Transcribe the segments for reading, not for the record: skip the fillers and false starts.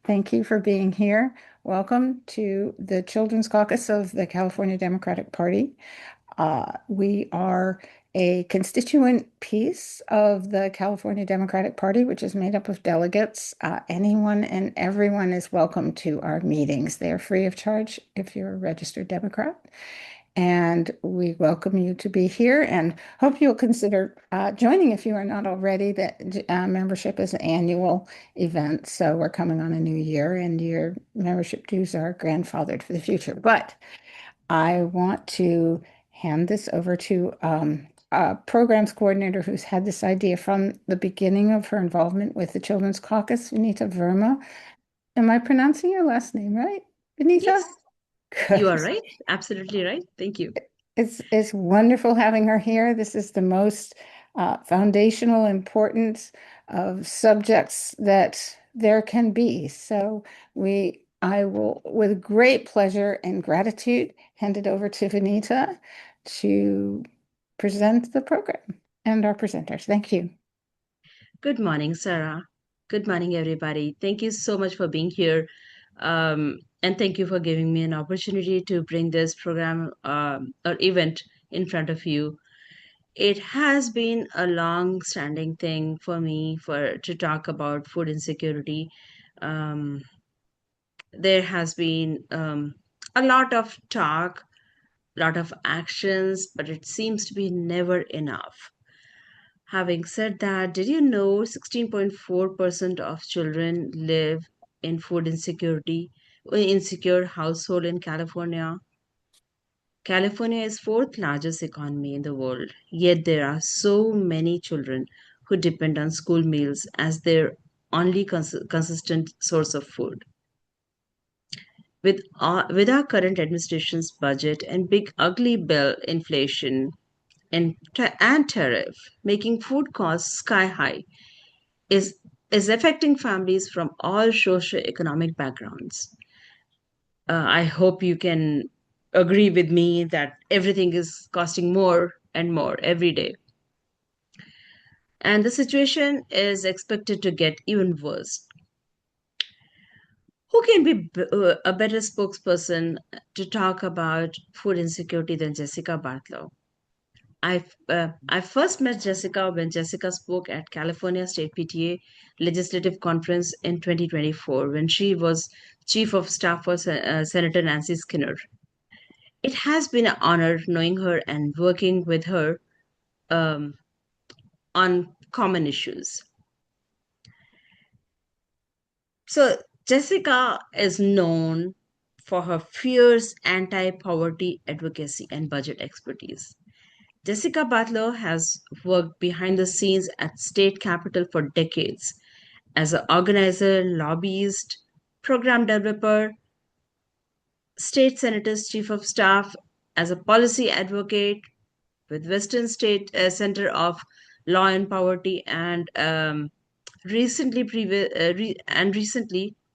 Thank you for being here. Welcome to the Children's Caucus of the California Democratic Party. We are a constituent piece of the California Democratic Party, which is made up of delegates. Anyone and everyone is welcome to our meetings. They are free of charge if you're a registered Democrat. And we welcome you to be here and hope you'll consider joining if you are not already. That membership is an annual event, so we're coming on a new year, and your membership dues are grandfathered for the future. But I want to hand this over to a programs coordinator who's had this idea from the beginning of her involvement with the Children's Caucus, Vinita Verma. Am I pronouncing your last name right, Vinita? Yes, you are Good. right. Absolutely right. Thank you. It's wonderful having her here. This is the most foundational importance of subjects that there can be. So I will, with great pleasure and gratitude, hand it over to Vanita to present the program and our presenters. Thank you. Good morning, Sarah. Good morning, everybody. Thank you so much for being here. And thank you for giving me an opportunity to bring this program or event in front of you. It has been a long-standing thing for me for to talk about food insecurity. Um, there has been a lot of talk, lot of actions, but it seems to be never enough. Having said that, did you know 16.4% of children live in food insecurity, insecure household in California? California is fourth largest economy in the world, yet there are so many children who depend on school meals as their only consistent source of food. With our current administration's budget and big ugly bill inflation and tariff making food costs sky high, is is affecting families from all socio-economic backgrounds. I hope you can agree with me that everything is costing more and more every day. And the situation is expected to get even worse. Who can be a better spokesperson to talk about food insecurity than Jessica Bartholow? I first met Jessica when Jessica spoke at California State PTA Legislative Conference in 2024 when she was Chief of Staff for Senator Nancy Skinner. It has been an honor knowing her and working with her um, on common issues. So Jessica is known for her fierce anti-poverty advocacy and budget expertise. Jessica Butler has worked behind the scenes at state capitol for decades as an organizer, lobbyist, program developer, state senator's chief of staff, as a policy advocate with Western State Center of Law and Poverty, and recently,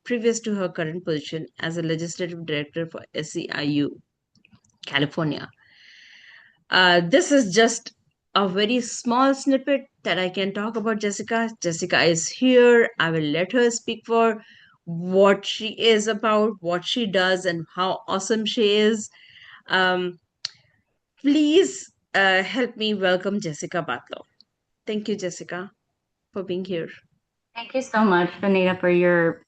previous to her current position as a legislative director for SEIU, California. This is just a very small snippet that I can talk about Jessica. Jessica is here. I will let her speak for what she is about, what she does, and how awesome she is. Um, please help me welcome Jessica Butler. Thank you, Jessica, for being here. Thank you so much, Vanita, for your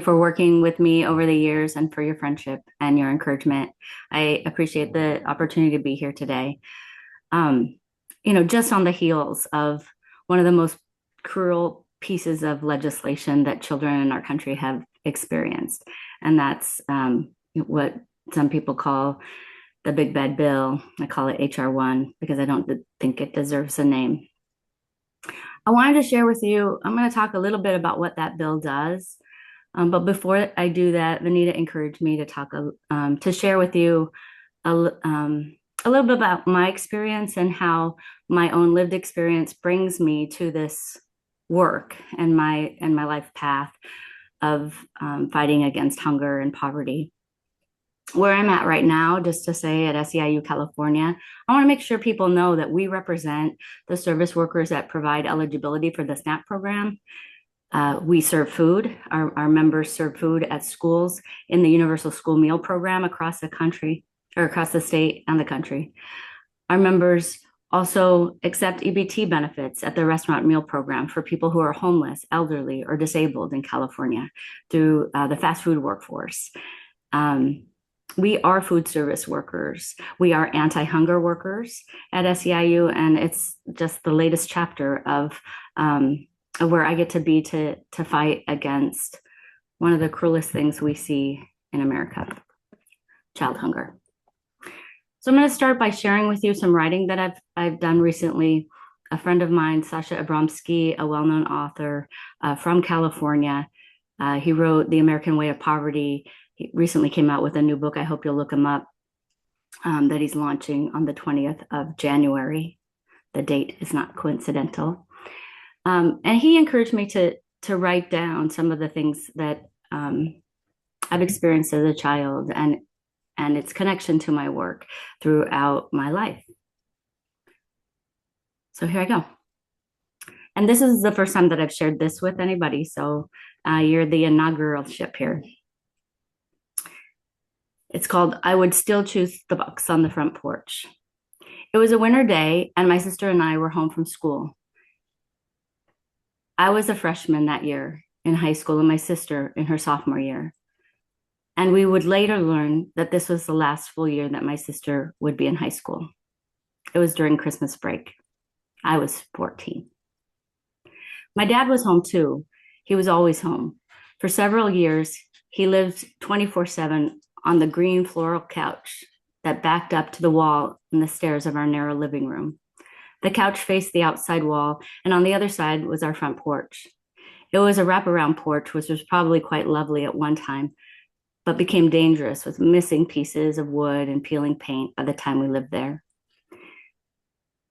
for working with me over the years and for your friendship and your encouragement. I appreciate the opportunity to be here today. Um, just on the heels of one of the most cruel pieces of legislation that children in our country have experienced, and that's what some people call the big bad bill. I call it HR1 because I don't think it deserves a name. I wanted to share with you, I'm going to talk a little bit about what that bill does. But before I do that, Vanita encouraged me to to share with you a little bit about my experience and how my own lived experience brings me to this work and my life path of fighting against hunger and poverty. Where I'm at right now, just to say at SEIU California, I want to make sure people know that we represent the service workers that provide eligibility for the SNAP program. We serve food. Our members serve food at schools in the Universal School Meal Program across the country, or across the state and the country. Our members also accept EBT benefits at the restaurant meal program for people who are homeless, elderly, or disabled in California through the fast food workforce. We are food service workers. We are anti-hunger workers at SEIU, and it's just the latest chapter of where I get to be to fight against one of the cruelest things we see in America, child hunger. So I'm going to start by sharing with you some writing that I've done recently. A friend of mine, Sasha Abramsky, a well-known author from California, he wrote The American Way of Poverty. He recently came out with a new book. I hope you'll look him up, that he's launching on the 20th of January. The date is not coincidental. And he encouraged me to write down some of the things that I've experienced as a child and its connection to my work throughout my life. So here I go. And this is the first time that I've shared this with anybody, so you're the inaugural ship here. It's called I Would Still Choose the Box on the Front Porch. It was a winter day, and my sister and I were home from school. I was a freshman that year in high school, and my sister in her sophomore year. And we would later learn that this was the last full year that my sister would be in high school. It was during Christmas break. I was 14. My dad was home too. He was always home. For several years, he lived 24/7 on the green floral couch that backed up to the wall and the stairs of our narrow living room. The couch faced the outside wall, and on the other side was our front porch. It was a wraparound porch, which was probably quite lovely at one time, but became dangerous with missing pieces of wood and peeling paint by the time we lived there.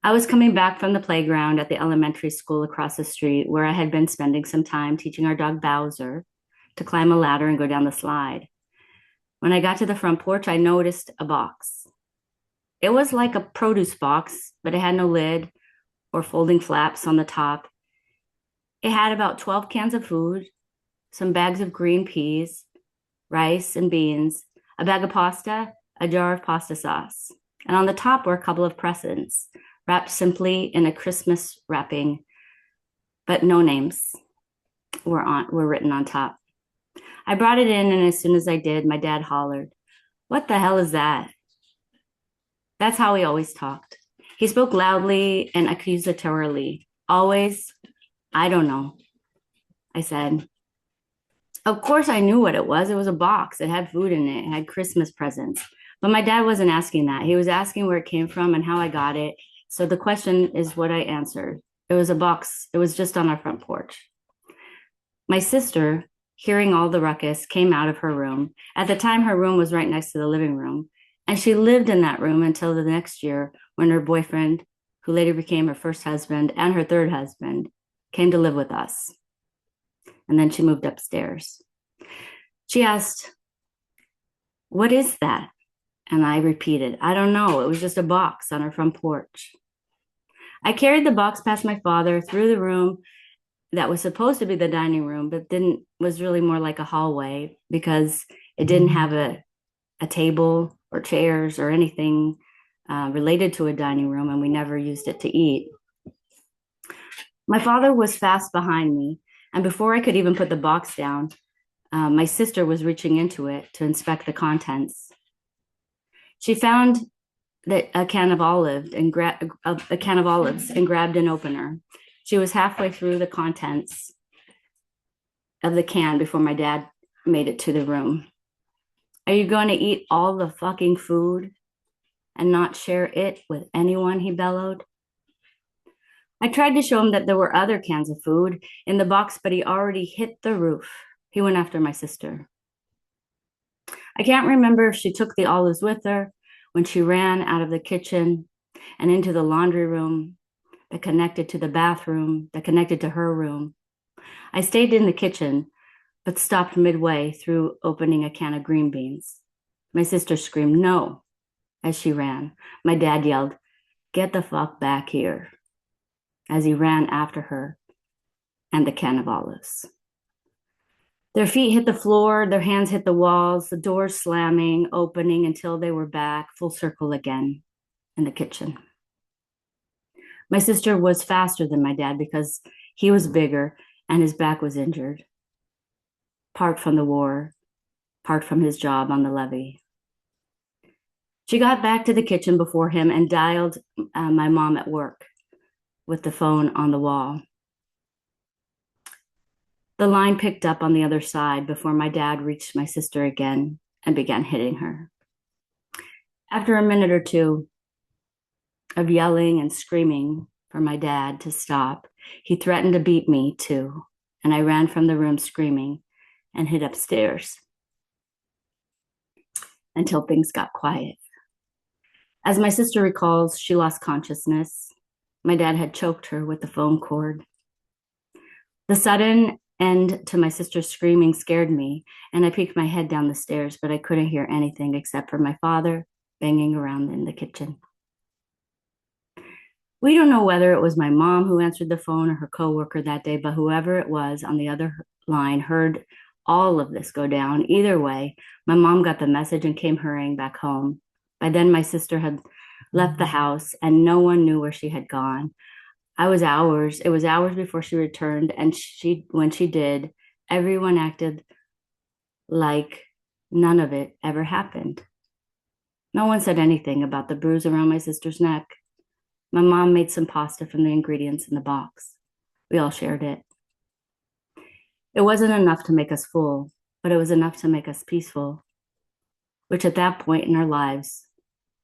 I was coming back from the playground at the elementary school across the street, where I had been spending some time teaching our dog Bowser to climb a ladder and go down the slide. When I got to the front porch, I noticed a box. It was like a produce box, but it had no lid or folding flaps on the top. It had about 12 cans of food, some bags of green peas, rice and beans, a bag of pasta, a jar of pasta sauce. And on the top were a couple of presents, wrapped simply in a Christmas wrapping, but no names were written on top. I brought it in, and as soon as I did, my dad hollered, "What the hell is that?" That's how he always talked. He spoke loudly and accusatorily. Always, "I don't know," I said. Of course I knew what it was. It was a box. It had food in it. It had Christmas presents. But my dad wasn't asking that. He was asking where it came from and how I got it. So the question is what I answered. It was a box. It was just on our front porch. My sister, hearing all the ruckus, came out of her room. At the time, her room was right next to the living room. And she lived in that room until the next year when her boyfriend, who later became her first husband and her third husband, came to live with us. And then she moved upstairs. She asked, "What is that?" And I repeated, "I don't know. It was just a box on our front porch." I carried the box past my father through the room that was supposed to be the dining room, but was really more like a hallway because it didn't have a table or chairs or anything related to a dining room, and we never used it to eat. My father was fast behind me, and before I could even put the box down, my sister was reaching into it to inspect the contents. She found a can of olives and grabbed an opener. She was halfway through the contents of the can before my dad made it to the room. "Are you going to eat all the fucking food and not share it with anyone?" he bellowed. I tried to show him that there were other cans of food in the box, but he already hit the roof. He went after my sister. I can't remember if she took the olives with her when she ran out of the kitchen and into the laundry room that connected to the bathroom that connected to her room. I stayed in the kitchen, but stopped midway through opening a can of green beans. My sister screamed, "No," as she ran. My dad yelled, "Get the fuck back here," as he ran after her. and the can of olives. Their feet hit the floor, their hands hit the walls, the doors slamming, opening until they were back full circle again in the kitchen. My sister was faster than my dad because he was bigger and his back was injured, part from the war, part from his job on the levee. She got back to the kitchen before him and dialed my mom at work with the phone on the wall. The line picked up on the other side before my dad reached my sister again and began hitting her. After a minute or two of yelling and screaming for my dad to stop, he threatened to beat me too, and I ran from the room screaming and hid upstairs until things got quiet. As my sister recalls, she lost consciousness. My dad had choked her with the phone cord. The sudden end to my sister's screaming scared me, and I peeked my head down the stairs, but I couldn't hear anything except for my father banging around in the kitchen. We don't know whether it was my mom who answered the phone or her coworker that day, but whoever it was on the other line heard all of this go down. Either way, my mom got the message and came hurrying back home. By then, my sister had left the house and no one knew where she had gone. It was hours before she returned, and when she did, everyone acted like none of it ever happened. No one said anything about the bruise around my sister's neck. My mom made some pasta from the ingredients in the box. We all shared it. It wasn't enough to make us full, but it was enough to make us peaceful, which at that point in our lives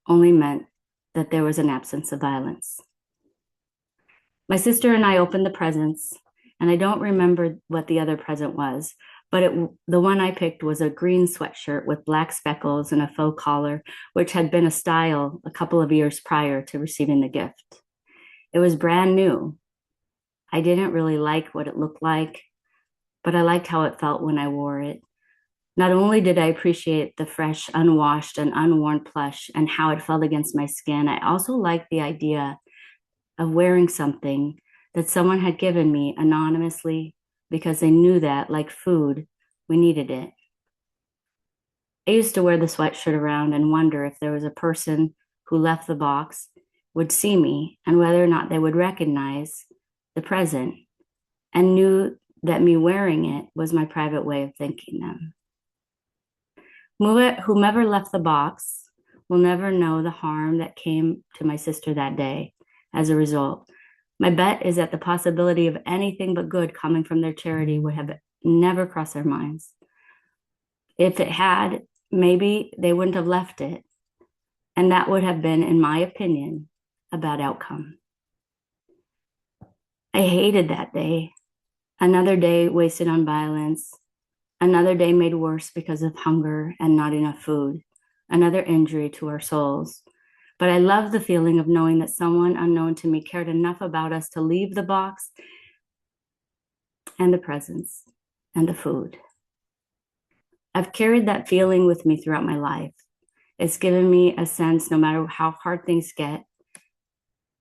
only meant that there was an absence of violence. My sister and I opened the presents, and I don't remember what the other present was, but the one I picked was a green sweatshirt with black speckles and a faux collar, which had been a style a couple of years prior to receiving the gift. It was brand new. I didn't really like what it looked like, but I liked how it felt when I wore it. Not only did I appreciate the fresh, unwashed, and unworn plush and how it felt against my skin, I also liked the idea of wearing something that someone had given me anonymously because they knew that, like food, we needed it. I used to wear the sweatshirt around and wonder if there was a person who left the box would see me and whether or not they would recognize the present and knew that me wearing it was my private way of thanking them. Whomever left the box will never know the harm that came to my sister that day as a result. My bet is that the possibility of anything but good coming from their charity would have never crossed their minds. If it had, maybe they wouldn't have left it. And that would have been, in my opinion, a bad outcome. I hated that day. Another day wasted on violence. Another day made worse because of hunger and not enough food. Another injury to our souls. But I love the feeling of knowing that someone unknown to me cared enough about us to leave the box and the presents and the food. I've carried that feeling with me throughout my life. It's given me a sense, no matter how hard things get,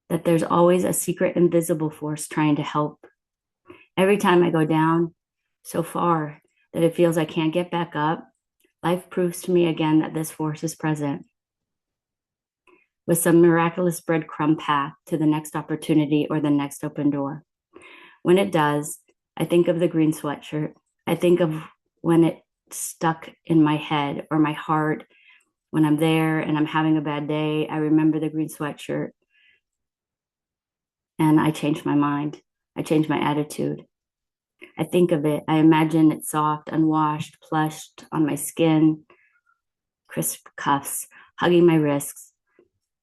that there's always a secret invisible force trying to help. Every time I go down so far that it feels I can't get back up, life proves to me again that this force is present, with some miraculous breadcrumb path to the next opportunity or the next open door. When it does, I think of the green sweatshirt. I think of when it stuck in my head or my heart. When I'm there and I'm having a bad day, I remember the green sweatshirt and I change my mind. I change my attitude. I think of it. I imagine it soft, unwashed, plushed on my skin, crisp cuffs, hugging my wrists,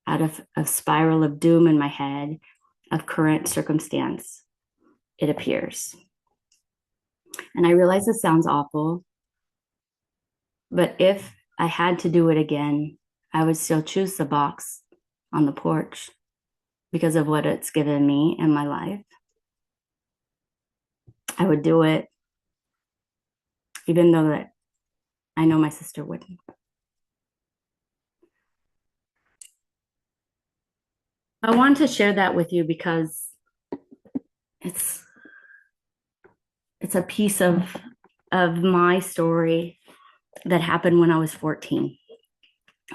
out of a spiral of doom in my head, of current circumstance, it appears. And I realize this sounds awful, but if I had to do it again, I would still choose the box on the porch because of what it's given me in my life. I would do it, even though that I know my sister wouldn't. I want to share that with you because it's it's a piece of my story that happened when I was 14.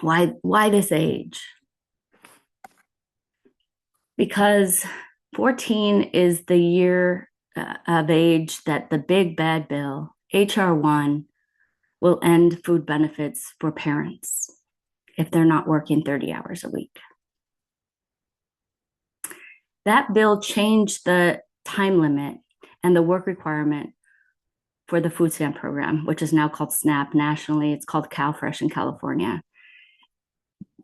Why this age? Because 14 is the year of age that the big bad bill, HR 1, will end food benefits for parents if they're not working 30 hours a week. That bill changed the time limit and the work requirement for the food stamp program, which is now called SNAP nationally. It's called CalFresh in California.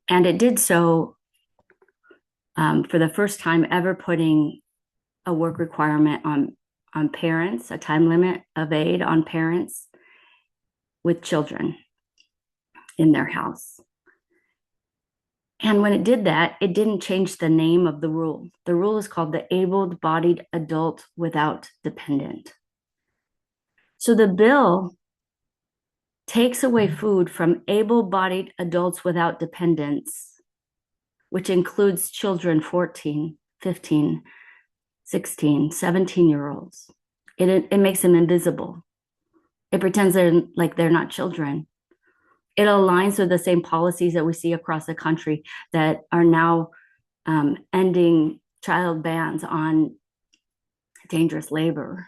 And it did so for the first time ever, putting a work requirement on parents, a time limit of aid on parents with children in their house. And when it did that, it didn't change the name of the rule. The rule is called the able-bodied adult without dependent. So the bill takes away food from able-bodied adults without dependents, which includes children 14, 15, 16, 17-year-olds. It makes them invisible. It pretends they're not children. It aligns with the same policies that we see across the country that are now ending child bans on dangerous labor.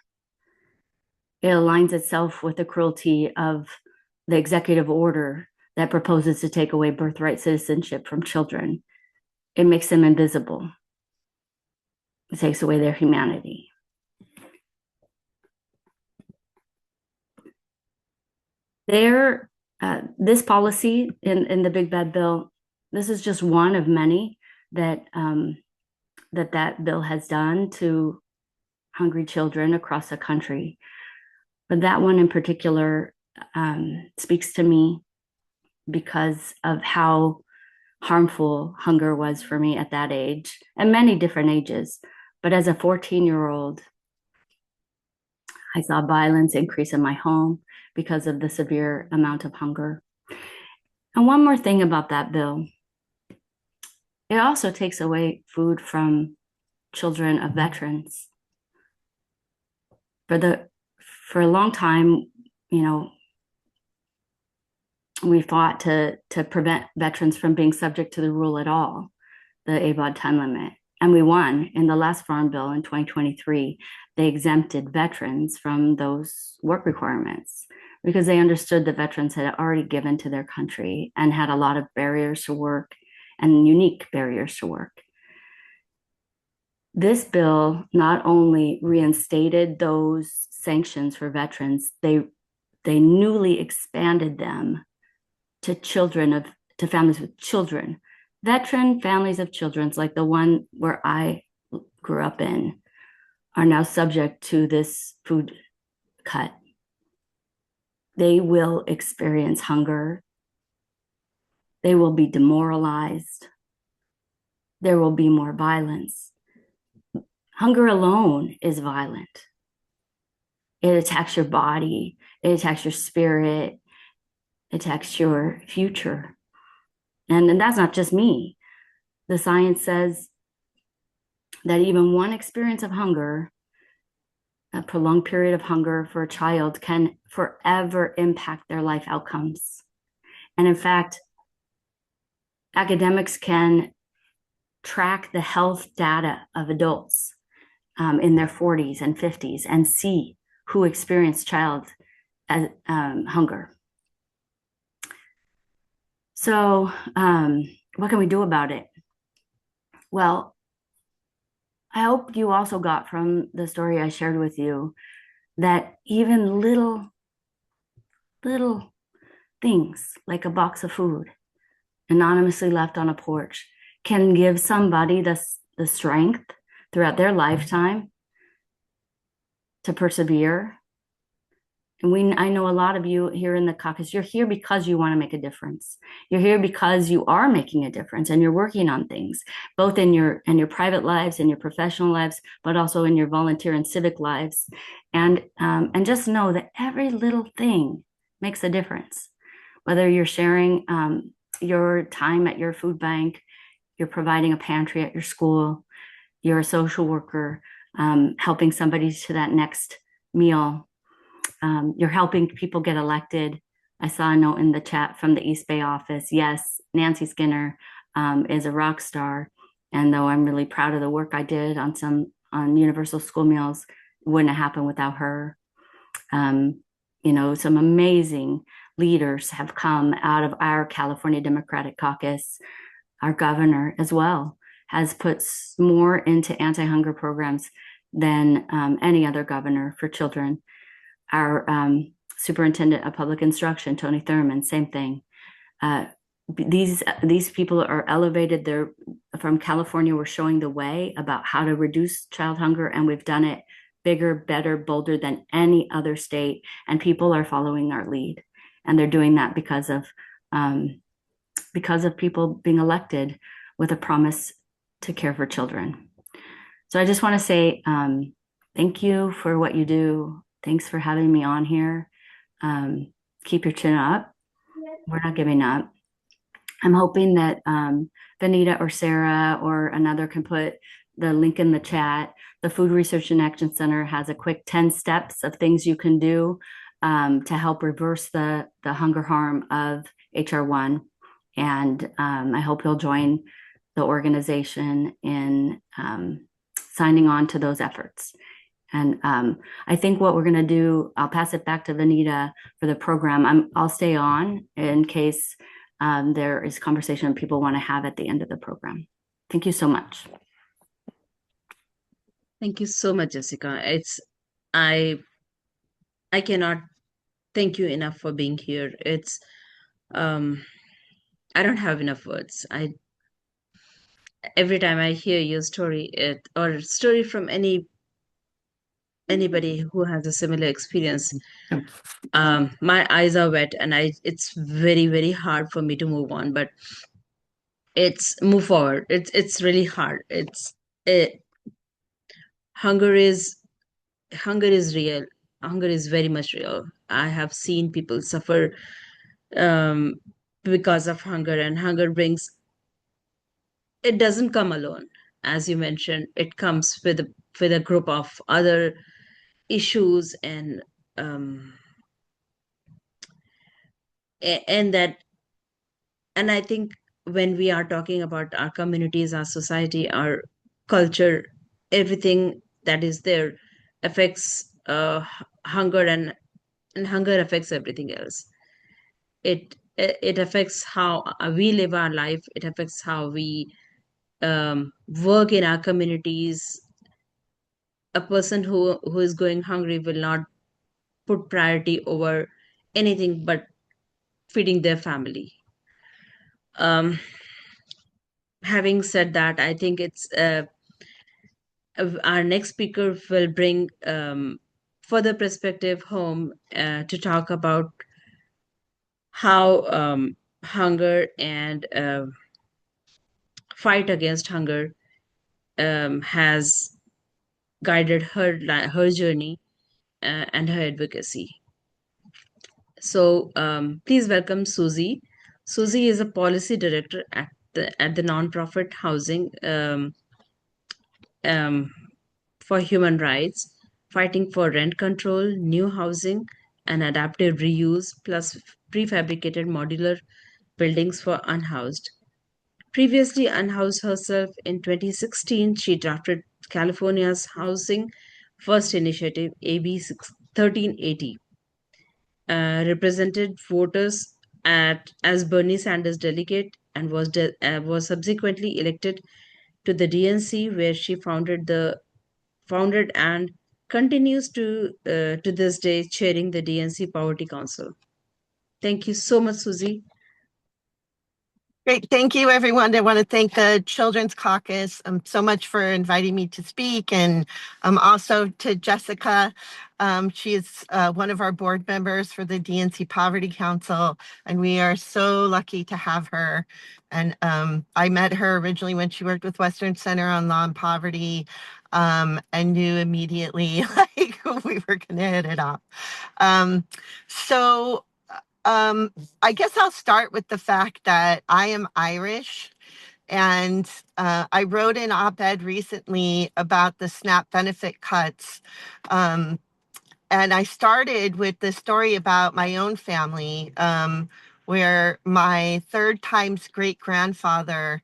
It aligns itself with the cruelty of the executive order that proposes to take away birthright citizenship from children. It makes them invisible. It takes away their humanity. This policy in the Big Bad Bill, this is just one of many that that bill has done to hungry children across the country. But that one in particular speaks to me because of how harmful hunger was for me at that age and many different ages. But as a 14-year-old, I saw violence increase in my home because of the severe amount of hunger. And one more thing about that bill, it also takes away food from children of veterans. For a long time, we fought to prevent veterans from being subject to the rule at all, the ABOD time limit. And we won. In the last Farm Bill in 2023, they exempted veterans from those work requirements because they understood that veterans had already given to their country and had a lot of barriers to work and unique barriers to work. This bill not only reinstated those sanctions for veterans, they newly expanded them to families with children. Veteran families of children, like the one where I grew up in, are now subject to this food cut. They will experience hunger. They will be demoralized. There will be more violence. Hunger alone is violent. It attacks your body. It attacks your spirit. It attacks your future. And that's not just me. The science says that even one experience of hunger, a prolonged period of hunger for a child, can forever impact their life outcomes. And in fact, academics can track the health data of adults in their 40s and 50s and see who experienced child hunger. So what can we do about it? Well, I hope you also got from the story I shared with you that even little things like a box of food anonymously left on a porch can give somebody the strength throughout their lifetime to persevere. And I know a lot of you here in the caucus, you're here because you want to make a difference. You're here because you are making a difference and you're working on things, both in your private lives, in your professional lives, but also in your volunteer and civic lives. And just know that every little thing makes a difference. Whether you're sharing your time at your food bank, you're providing a pantry at your school, you're a social worker, helping somebody to that next meal. You're helping people get elected. I saw a note in the chat from the East Bay office. Yes, Nancy Skinner is a rock star. And though I'm really proud of the work I did on universal school meals, it wouldn't have happened without her. Some amazing leaders have come out of our California Democratic Caucus. Our governor as well has put more into anti-hunger programs than any other governor for children. Our superintendent of public instruction, Tony Thurmond, same thing. These people are elevated. They're from California. We're showing the way about how to reduce child hunger, and we've done it bigger, better, bolder than any other state. And people are following our lead, and they're doing that because of people being elected with a promise to care for children. So I just want to say thank you for what you do. Thanks for having me on here. Keep your chin up. We're not giving up. I'm hoping that Vinita or Sarah or another can put the link in the chat. The Food Research and Action Center has a quick 10 steps of things you can do to help reverse the hunger harm of HR1. And I hope you'll join the organization in signing on to those efforts. And I think what we're going to do, I'll pass it back to Vinita for the program. I'll stay on in case there is conversation people want to have at the end of the program. Thank you so much. Thank you so much, Jessica. I cannot thank you enough for being here. I don't have enough words. Every time I hear your story, or a story from anybody who has a similar experience, my eyes are wet, and it's very, very hard for me to move on, but move forward. It's really hard. Hunger is real. Hunger is very much real. I have seen people suffer because of hunger, and hunger it doesn't come alone. As you mentioned, it comes with a group of other issues, and that, and I think when we are talking about our communities, our society, our culture, everything that is there affects hunger, and hunger affects everything else. It affects how we live our life. It affects how we work in our communities. A person who is going hungry will not put priority over anything but feeding their family. Having said that, I think it's our next speaker will bring further perspective home to talk about how hunger and fight against hunger has guided her journey and her advocacy. So please welcome Susie. Susie is a policy director at the nonprofit Housing for Human Rights, fighting for rent control, new housing, and adaptive reuse, plus prefabricated modular buildings for unhoused. Previously unhoused herself, in 2016, she drafted California's Housing First Initiative, AB 1380, represented voters as Bernie Sanders delegate, and was subsequently elected to the DNC, where she founded and continues to this day chairing the DNC Poverty Council. Thank you so much, Susie. Great. Thank you, everyone. I want to thank the Children's Caucus so much for inviting me to speak, and also to Jessica. She is one of our board members for the DNC Poverty Council, and we are so lucky to have her. And I met her originally when she worked with Western Center on Law and Poverty, and knew immediately like we were going to hit it off. I guess I'll start with the fact that I am Irish, and I wrote an op-ed recently about the SNAP benefit cuts And I started with the story about my own family, where my third time's great grandfather,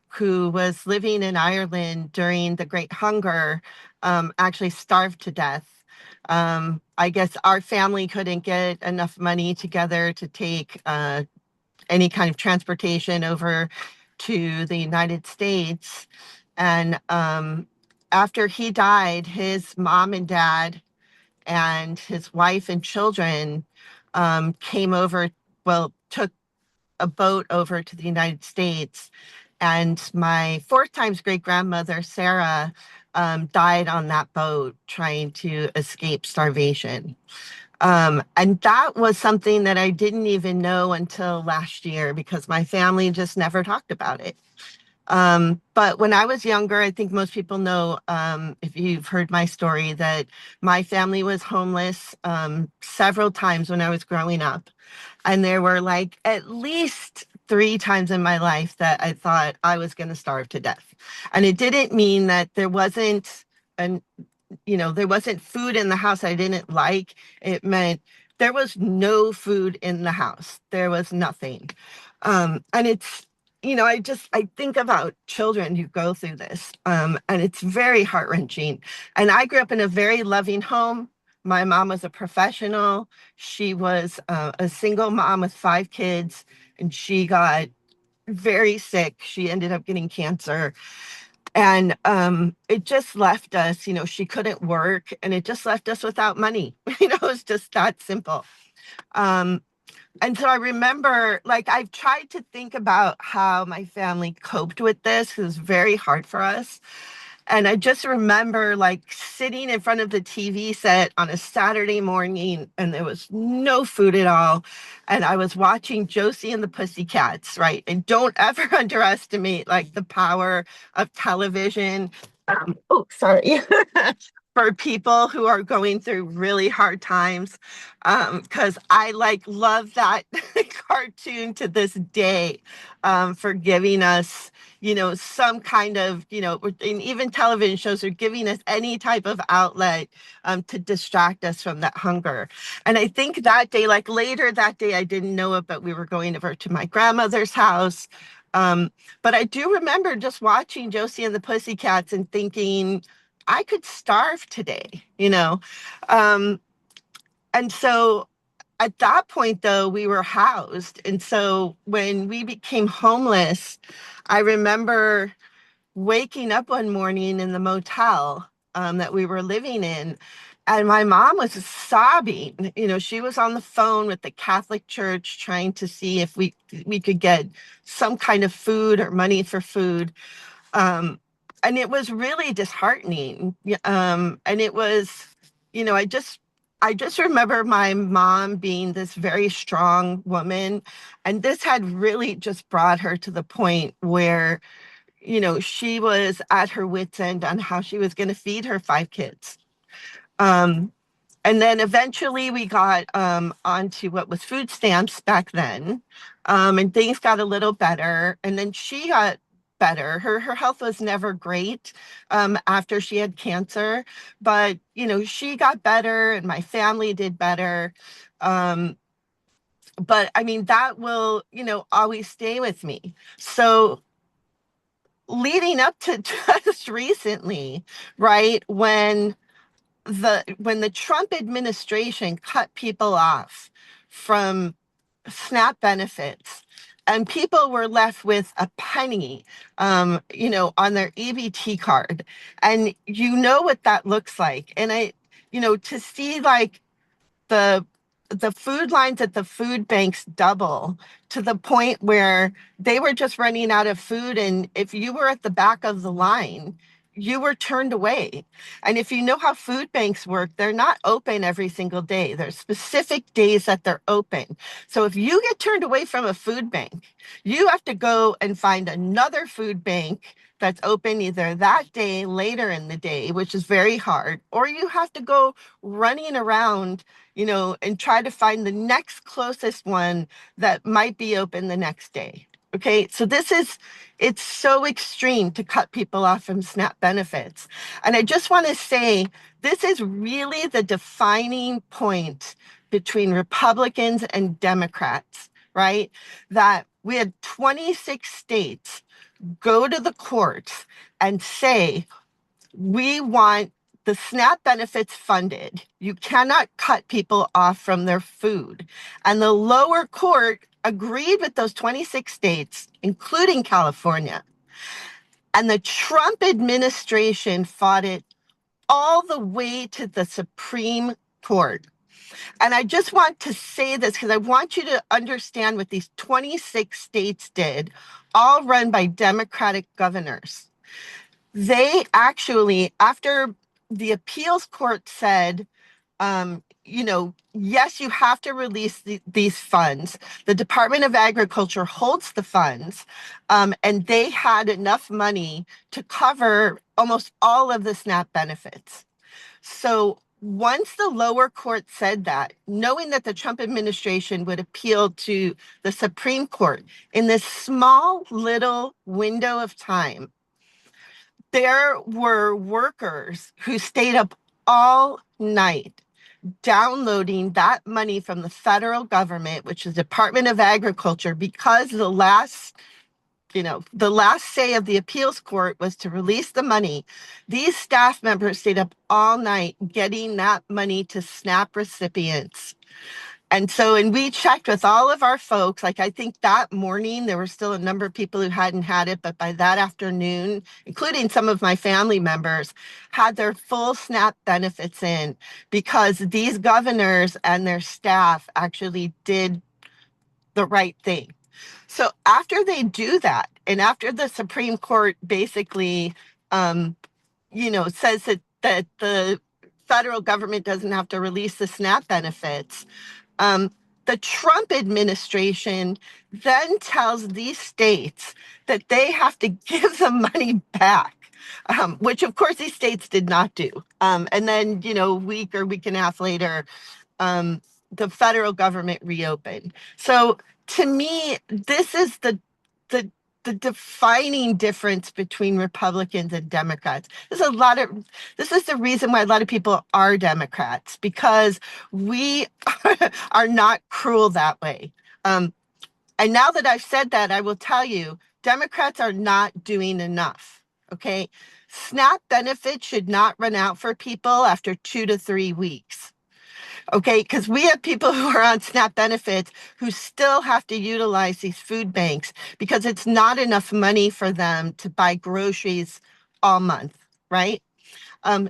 who was living in Ireland during the Great Hunger, actually starved to death. I guess our family couldn't get enough money together to take any kind of transportation over to the United States. And after he died, his mom and dad and his wife and children came over, well, took a boat over to the United States. And my fourth time's great grandmother, Sarah, died on that boat trying to escape starvation. And that was something that I didn't even know until last year because my family just never talked about it. But when I was younger, I think most people know, if you've heard my story, that my family was homeless several times when I was growing up. And there were like at least 3 times in my life that I thought I was going to starve to death. And it didn't mean that there wasn't an there wasn't food in the house I didn't like. It meant there was no food in the house. There was nothing. And it's, I think about children who go through this, and it's very heart-wrenching. And I grew up in a very loving home. My mom was a professional. She was a single mom with 5 kids, and she got very sick. She ended up getting cancer. And it just left us, she couldn't work, and it just left us without money. It's just that simple. And so I remember, like, I've tried to think about how my family coped with this. It was very hard for us. And I just remember like sitting in front of the TV set on a Saturday morning and there was no food at all. And I was watching Josie and the Pussycats, right? And don't ever underestimate like the power of television. Sorry. For people who are going through really hard times. Because I like love that cartoon to this day, for giving us some kind of, and even television shows are giving us any type of outlet to distract us from that hunger. And I think that day, like later that day, I didn't know it, but we were going over to my grandmother's house. But I do remember just watching Josie and the Pussycats and thinking, I could starve today. And so at that point, though, we were housed. And so when we became homeless, I remember waking up one morning in the motel that we were living in, and my mom was sobbing. She was on the phone with the Catholic Church trying to see if we could get some kind of food or money for food. And it was really disheartening. And it was, I just remember my mom being this very strong woman. And this had really just brought her to the point where, she was at her wit's end on how she was going to feed her 5 kids. And then eventually we got onto what was food stamps back then. And things got a little better. And then she got better. Her health was never great after she had cancer, but she got better and my family did better. But I mean, that will, always stay with me. So leading up to just recently, right, when the Trump administration cut people off from SNAP benefits, and people were left with a penny, on their EBT card. And what that looks like. And to see like the food lines at the food banks double to the point where they were just running out of food. And if you were at the back of the line, you were turned away. And if you know how food banks work, they're not open every single day. There's specific days that they're open. So if you get turned away from a food bank, you have to go and find another food bank that's open either that day, later in the day, which is very hard, or you have to go running around, and try to find the next closest one that might be open the next day. Okay, so it's so extreme to cut people off from SNAP benefits. And I just want to say, this is really the defining point between Republicans and Democrats, right? That we had 26 states go to the courts and say, we want the SNAP benefits funded. You cannot cut people off from their food. And the lower court agreed with those 26 states, including California. And the Trump administration fought it all the way to the Supreme Court. And I just want to say this because I want you to understand what these 26 states did, all run by Democratic governors. They actually, after the appeals court said, yes, you have to release these funds. The Department of Agriculture holds the funds, and they had enough money to cover almost all of the SNAP benefits. So once the lower court said that, knowing that the Trump administration would appeal to the Supreme Court in this small little window of time, there were workers who stayed up all night downloading that money from the federal government, which is Department of Agriculture, because the last say of the appeals court was to release the money. These staff members stayed up all night getting that money to SNAP recipients. And we checked with all of our folks, like I think that morning, there were still a number of people who hadn't had it, but by that afternoon, including some of my family members, had their full SNAP benefits in because these governors and their staff actually did the right thing. So after they do that, and after the Supreme Court basically, says that the federal government doesn't have to release the SNAP benefits, the Trump administration then tells these states that they have to give the money back, which of course these states did not do. And then, a week or week and a half later, the federal government reopened. So to me, this is the defining difference between Republicans and Democrats. This is the reason why a lot of people are Democrats, because we are not cruel that way. And now that I've said that, I will tell you, Democrats are not doing enough. Okay. SNAP benefits should not run out for people after 2 to 3 weeks. Okay, because we have people who are on SNAP benefits who still have to utilize these food banks because it's not enough money for them to buy groceries all month, right?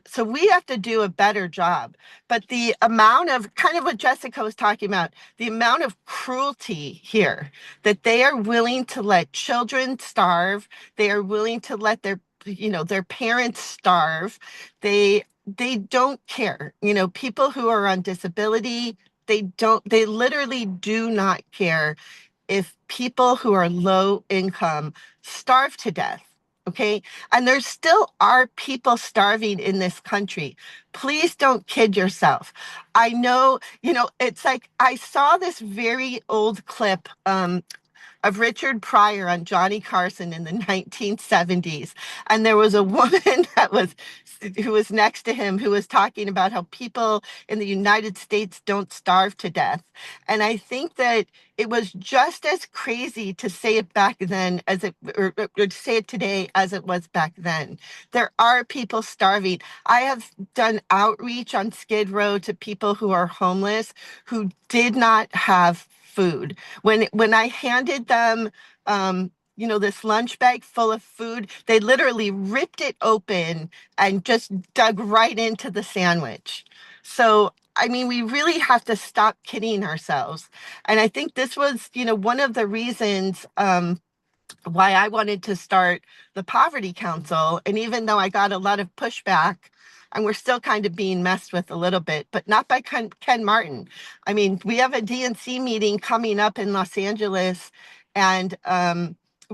So we have to do a better job. But the amount of, kind of what Jessica was talking about, the amount of cruelty here, that they are willing to let children starve, they are willing to let their parents starve, they don't care. People who are on disability, they literally do not care if people who are low income starve to death. Okay. And there still are people starving in this country. Please don't kid yourself. I know, it's like I saw this very old clip of Richard Pryor on Johnny Carson in the 1970s. And there was a woman who was next to him who was talking about how people in the United States don't starve to death. And I think that it was just as crazy to say it back then or to say it today as it was back then. There are people starving. I have done outreach on Skid Row to people who are homeless who did not have food. When I handed them, this lunch bag full of food, they literally ripped it open and just dug right into the sandwich. So, I mean, we really have to stop kidding ourselves. And I think this was, one of the reasons why I wanted to start the Poverty Council. And even though I got a lot of pushback, and we're still kind of being messed with a little bit, but not by Ken Martin. I mean, we have a DNC meeting coming up in Los Angeles, and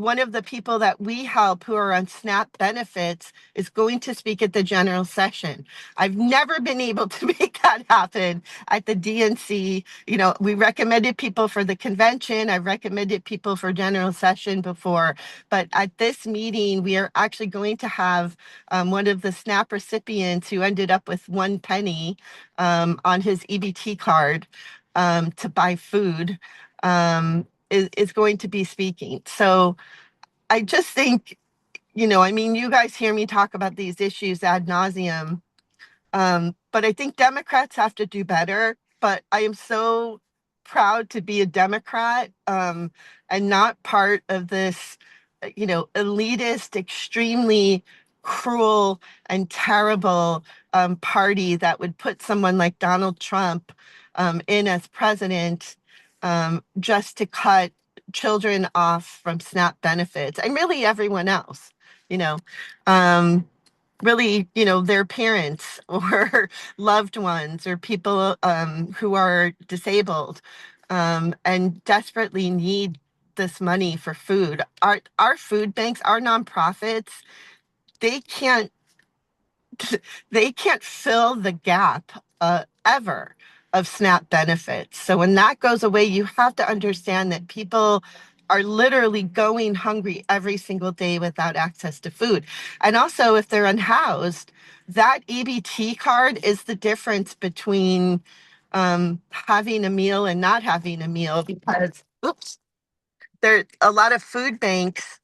one of the people that we help who are on SNAP benefits is going to speak at the general session. I've never been able to make that happen at the DNC. You know, we recommended people for the convention. I've recommended people for general session before, but at this meeting, we are actually going to have one of the SNAP recipients who ended up with 1 penny on his EBT card to buy food is going to be speaking. So I just think, you know, I mean, you guys hear me talk about these issues ad nauseum, but I think Democrats have to do better. But I am so proud to be a Democrat and not part of this, you know, elitist, extremely cruel and terrible party that would put someone like Donald Trump in as president just to cut children off from SNAP benefits, and really everyone else, you know. Really, you know, their parents or loved ones or people who are disabled and desperately need this money for food. Our food banks, our nonprofits, they can't they can't fill the gap ever of SNAP benefits. So when that goes away, you have to understand that people are literally going hungry every single day without access to food. And also, if they're unhoused, that EBT card is the difference between having a meal and not having a meal, because, oops, there a lot of food banks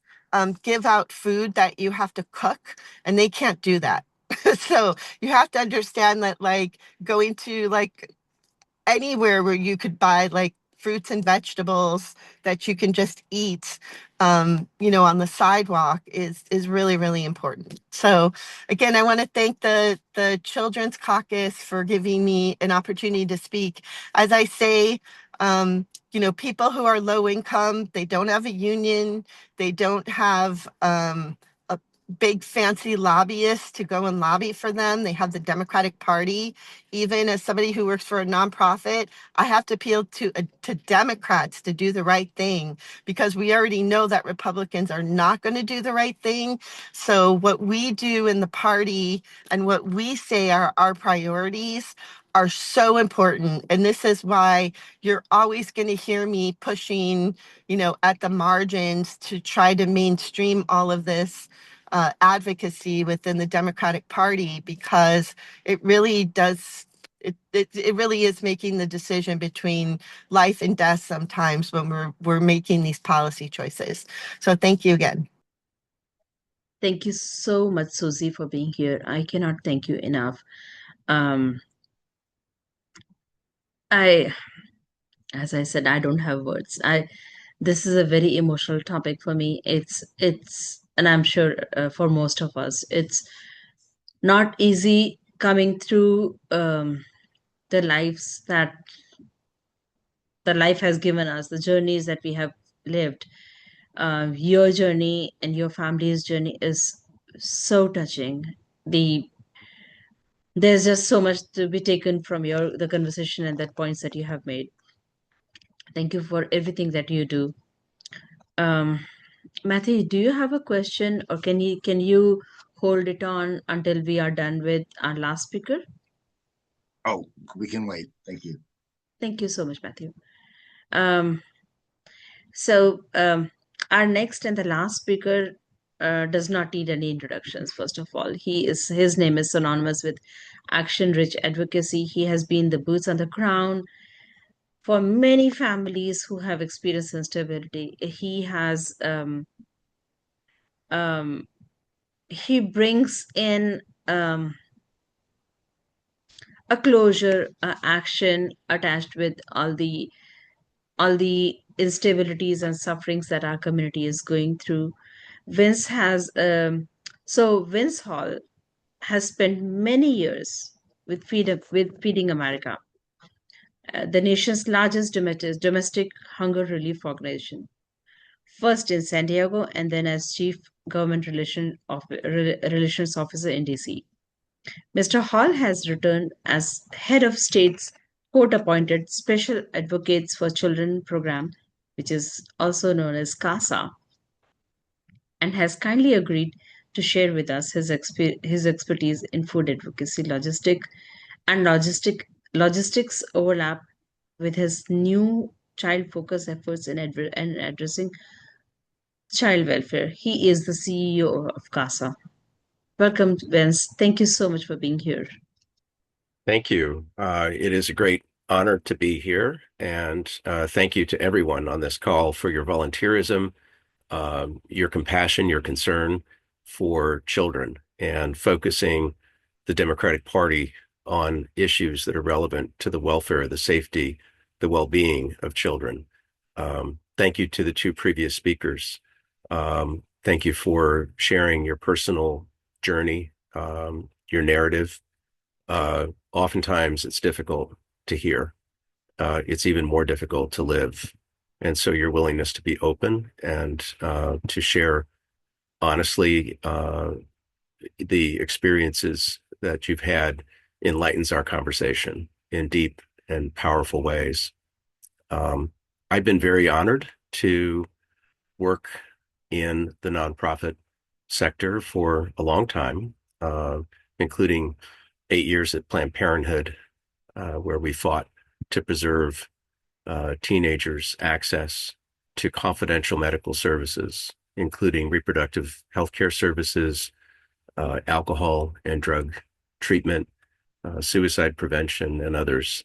give out food that you have to cook, and they can't do that. So you have to understand that, like, going to like anywhere where you could buy like fruits and vegetables that you can just eat you know, on the sidewalk is really, really important. So again, I want to thank the Children's Caucus for giving me an opportunity to speak. As I say, you know, people who are low income, they don't have a union, they don't have a big fancy lobbyists to go and lobby for them. They have the Democratic Party. Even as somebody who works for a nonprofit, I have to appeal to Democrats to do the right thing, because we already know that Republicans are not going to do the right thing. So what we do in the party and what we say are our priorities are so important. And this is why you're always going to hear me pushing, you know, at the margins to try to mainstream all of this advocacy within the Democratic Party, because it really does, it really is making the decision between life and death sometimes when we're making these policy choices. So thank you again. Thank you so much, Susie, for being here. I cannot thank you enough. As I said, I don't have words. This is a very emotional topic for me. And I'm sure for most of us, it's not easy coming through the lives that the life has given us, the journeys that we have lived. Your journey and your family's journey is so touching. There's just so much to be taken from the conversation and the points that you have made. Thank you for everything that you do. Matthew, do you have a question, or can you hold it on until we are done with our last speaker? Oh, we can wait. Thank you. Thank you so much, Matthew. So our next and the last speaker does not need any introductions. First of all, his name is synonymous with action-rich advocacy. He has been the boots on the ground for many families who have experienced instability. He brings in a closure action attached with all the instabilities and sufferings that our community is going through. Vince Hall has spent many years with Feeding America, the nation's largest domestic hunger relief organization, first in San Diego and then as Chief Government Relations Officer in DC. Mr. Hall has returned as head of state's court-appointed Special Advocates for Children program, which is also known as CASA. and has kindly agreed to share with us his expertise in food advocacy, logistics overlap with his new child focus efforts in addressing child welfare. He is the CEO of CASA. Welcome, Vince. Thank you so much for being here. Thank you. It is a great honor to be here, and thank you to everyone on this call for your volunteerism, your compassion, your concern for children, and focusing the Democratic Party on issues that are relevant to the welfare, the safety, the well-being of children. Thank you to the two previous speakers. Thank you for sharing your personal journey, your narrative. Oftentimes it's difficult to hear. It's even more difficult to live. And so your willingness to be open and to share honestly the experiences that you've had enlightens our conversation in deep and powerful ways. I've been very honored to work in the nonprofit sector for a long time, including 8 years at Planned Parenthood, where we fought to preserve teenagers' access to confidential medical services, including reproductive health care services, alcohol and drug treatment, suicide prevention, and others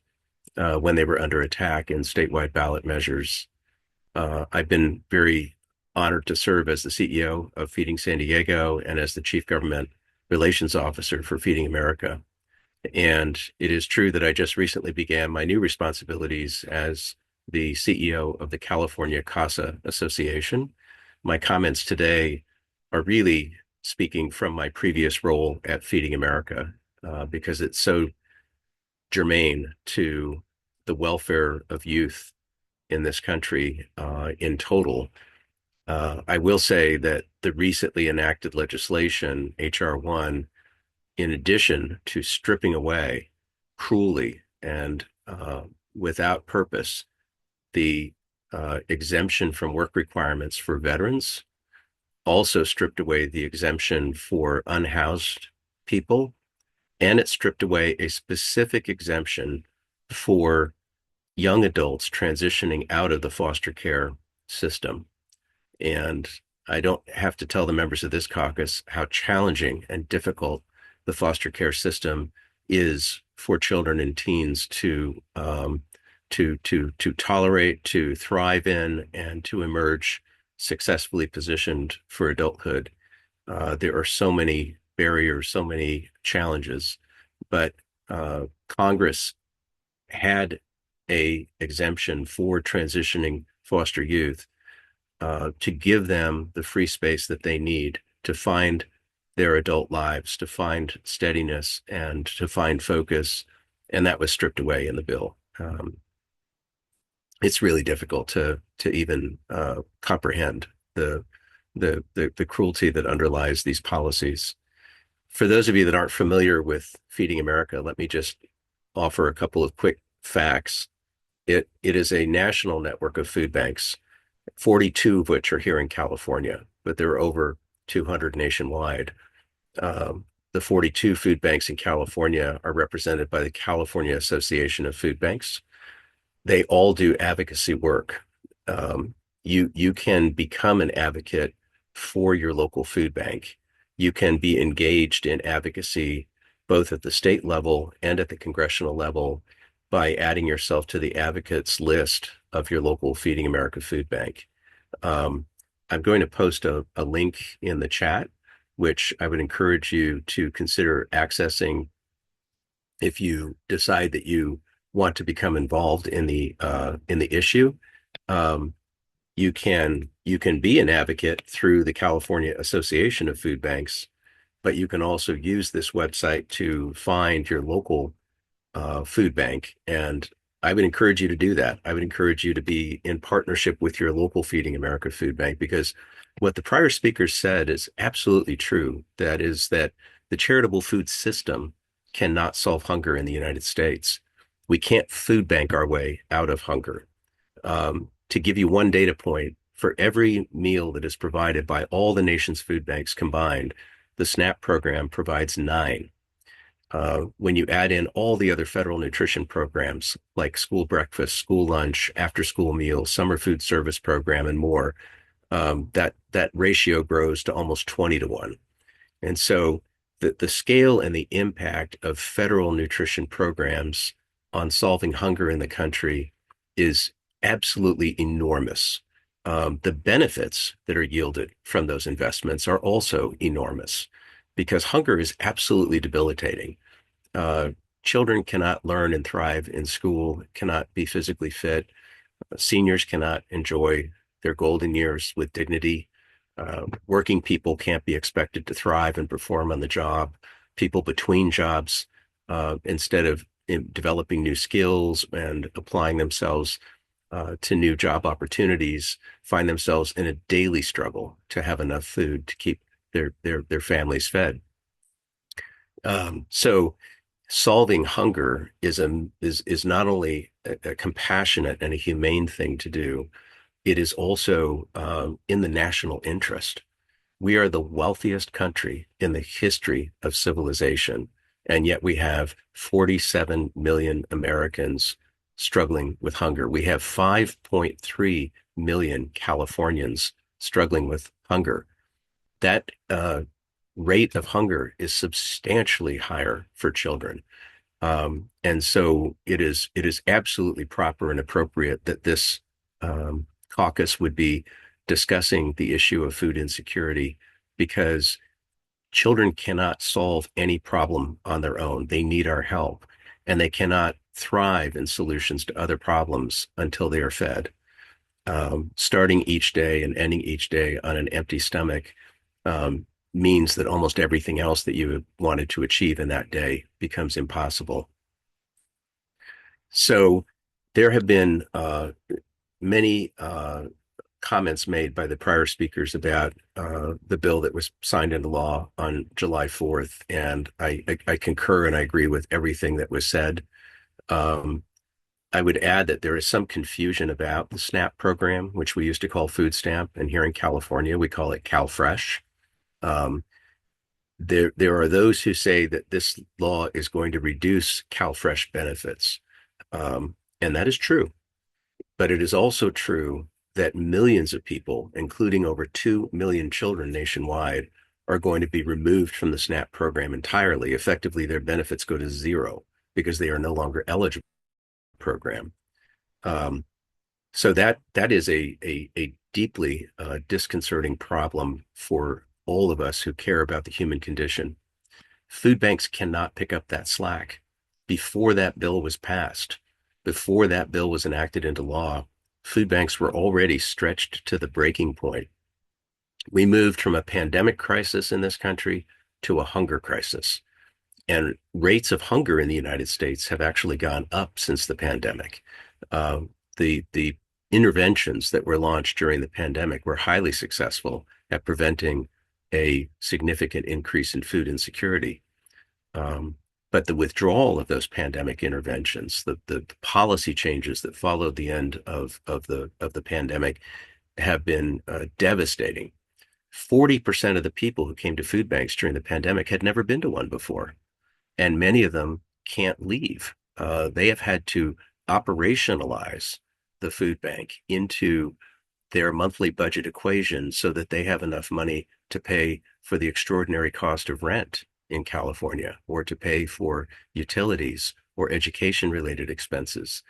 when they were under attack in statewide ballot measures. I've been very honored to serve as the CEO of Feeding San Diego and as the Chief Government Relations Officer for Feeding America. And it is true that I just recently began my new responsibilities as the CEO of the California CASA Association. My comments today are really speaking from my previous role at Feeding America, because it's so germane to the welfare of youth in this country in total. I will say that the recently enacted legislation, H.R. 1, in addition to stripping away cruelly and without purpose the exemption from work requirements for veterans, also stripped away the exemption for unhoused people, and it stripped away a specific exemption for young adults transitioning out of the foster care system. And I don't have to tell the members of this caucus how challenging and difficult the foster care system is for children and teens to tolerate, to thrive in, and to emerge successfully positioned for adulthood. There are so many barriers, so many challenges, but Congress had a exemption for transitioning foster youth to give them the free space that they need to find their adult lives, to find steadiness and to find focus. And that was stripped away in the bill. It's really difficult to even comprehend the cruelty that underlies these policies. For those of you that aren't familiar with Feeding America, let me just offer a couple of quick facts. It is a national network of food banks, 42 of which are here in California, but there are over 200 nationwide. The 42 food banks in California are represented by the California Association of Food Banks. They all do advocacy work. You can become an advocate for your local food bank. You can be engaged in advocacy both at the state level and at the congressional level by adding yourself to the advocates list of your local Feeding America food bank. I'm going to post a link in the chat, which I would encourage you to consider accessing if you decide that you want to become involved in the issue. You can be an advocate through the California Association of Food Banks, but you can also use this website to find your local food bank. And I would encourage you to do that. I would encourage you to be in partnership with your local Feeding America food bank, because what the prior speaker said is absolutely true. That is that the charitable food system cannot solve hunger in the United States. We can't food bank our way out of hunger. To give you one data point, for every meal that is provided by all the nation's food banks combined, the SNAP program provides 9. When you add in all the other federal nutrition programs like school breakfast, school lunch, after school meals, summer food service program, and more, that ratio grows to almost 20 to 1. And so the scale and the impact of federal nutrition programs on solving hunger in the country is absolutely enormous. The benefits that are yielded from those investments are also enormous because hunger is absolutely debilitating. Children cannot learn and thrive in school, cannot be physically fit. Seniors cannot enjoy their golden years with dignity. Working people can't be expected to thrive and perform on the job. People between jobs, instead of developing new skills and applying themselves to new job opportunities, find themselves in a daily struggle to have enough food to keep their families fed. So solving hunger is not only a compassionate and a humane thing to do, it is also in the national interest. We are the wealthiest country in the history of civilization, and yet we have 47 million Americans struggling with hunger. We have 5.3 million Californians struggling with hunger. That rate of hunger is substantially higher for children. And so it is absolutely proper and appropriate that this caucus would be discussing the issue of food insecurity because children cannot solve any problem on their own. They need our help, and they cannot thrive in solutions to other problems until they are fed. Starting each day and ending each day on an empty stomach means that almost everything else that you wanted to achieve in that day becomes impossible. So there have been many comments made by the prior speakers about the bill that was signed into law on July 4th, and I concur and I agree with everything that was said. I would add that there is some confusion about the SNAP program, which we used to call food stamp, and here in California we call it CalFresh. There are those who say that this law is going to reduce CalFresh benefits, and that is true. But it is also true that millions of people, including over 2 million children nationwide, are going to be removed from the SNAP program entirely. Effectively, their benefits go to zero because they are no longer eligible for the program. So that is a deeply disconcerting problem for all of us who care about the human condition. Food banks cannot pick up that slack. Before that bill was passed, before that bill was enacted into law, food banks were already stretched to the breaking point. We moved from a pandemic crisis in this country to a hunger crisis. And rates of hunger in the United States have actually gone up since the pandemic. The interventions that were launched during the pandemic were highly successful at preventing a significant increase in food insecurity. But the withdrawal of those pandemic interventions, the policy changes that followed the end of the pandemic have been devastating. 40% of the people who came to food banks during the pandemic had never been to one before, and many of them can't leave. They have had to operationalize the food bank into their monthly budget equation so that they have enough money to pay for the extraordinary cost of rent in California, or to pay for utilities or education-related expenses.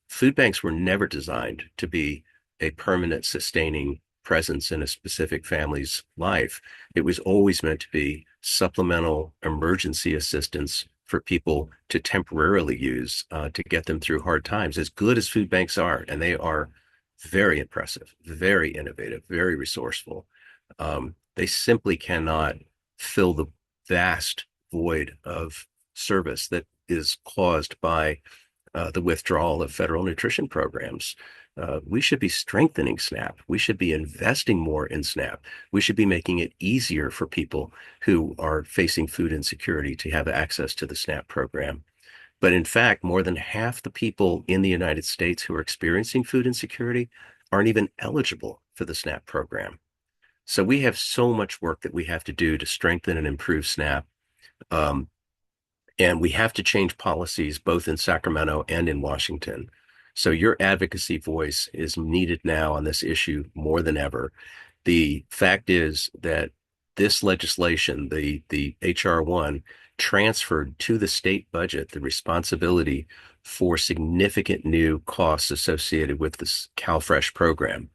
Food banks were never designed to be a permanent sustaining presence in a specific family's life. It was always meant to be supplemental emergency assistance for people to temporarily use to get them through hard times. As good as food banks are, and they are very impressive, very innovative, very resourceful, they simply cannot fill the vast void of service that is caused by the withdrawal of federal nutrition programs. We should be strengthening SNAP. We should be investing more in SNAP. We should be making it easier for people who are facing food insecurity to have access to the SNAP program. But in fact, more than half the people in the United States who are experiencing food insecurity aren't even eligible for the SNAP program. So we have so much work that we have to do to strengthen and improve SNAP. And we have to change policies both in Sacramento and in Washington. So your advocacy voice is needed now on this issue more than ever. The fact is that this legislation, the HR 1, transferred to the state budget the responsibility for significant new costs associated with this CalFresh program.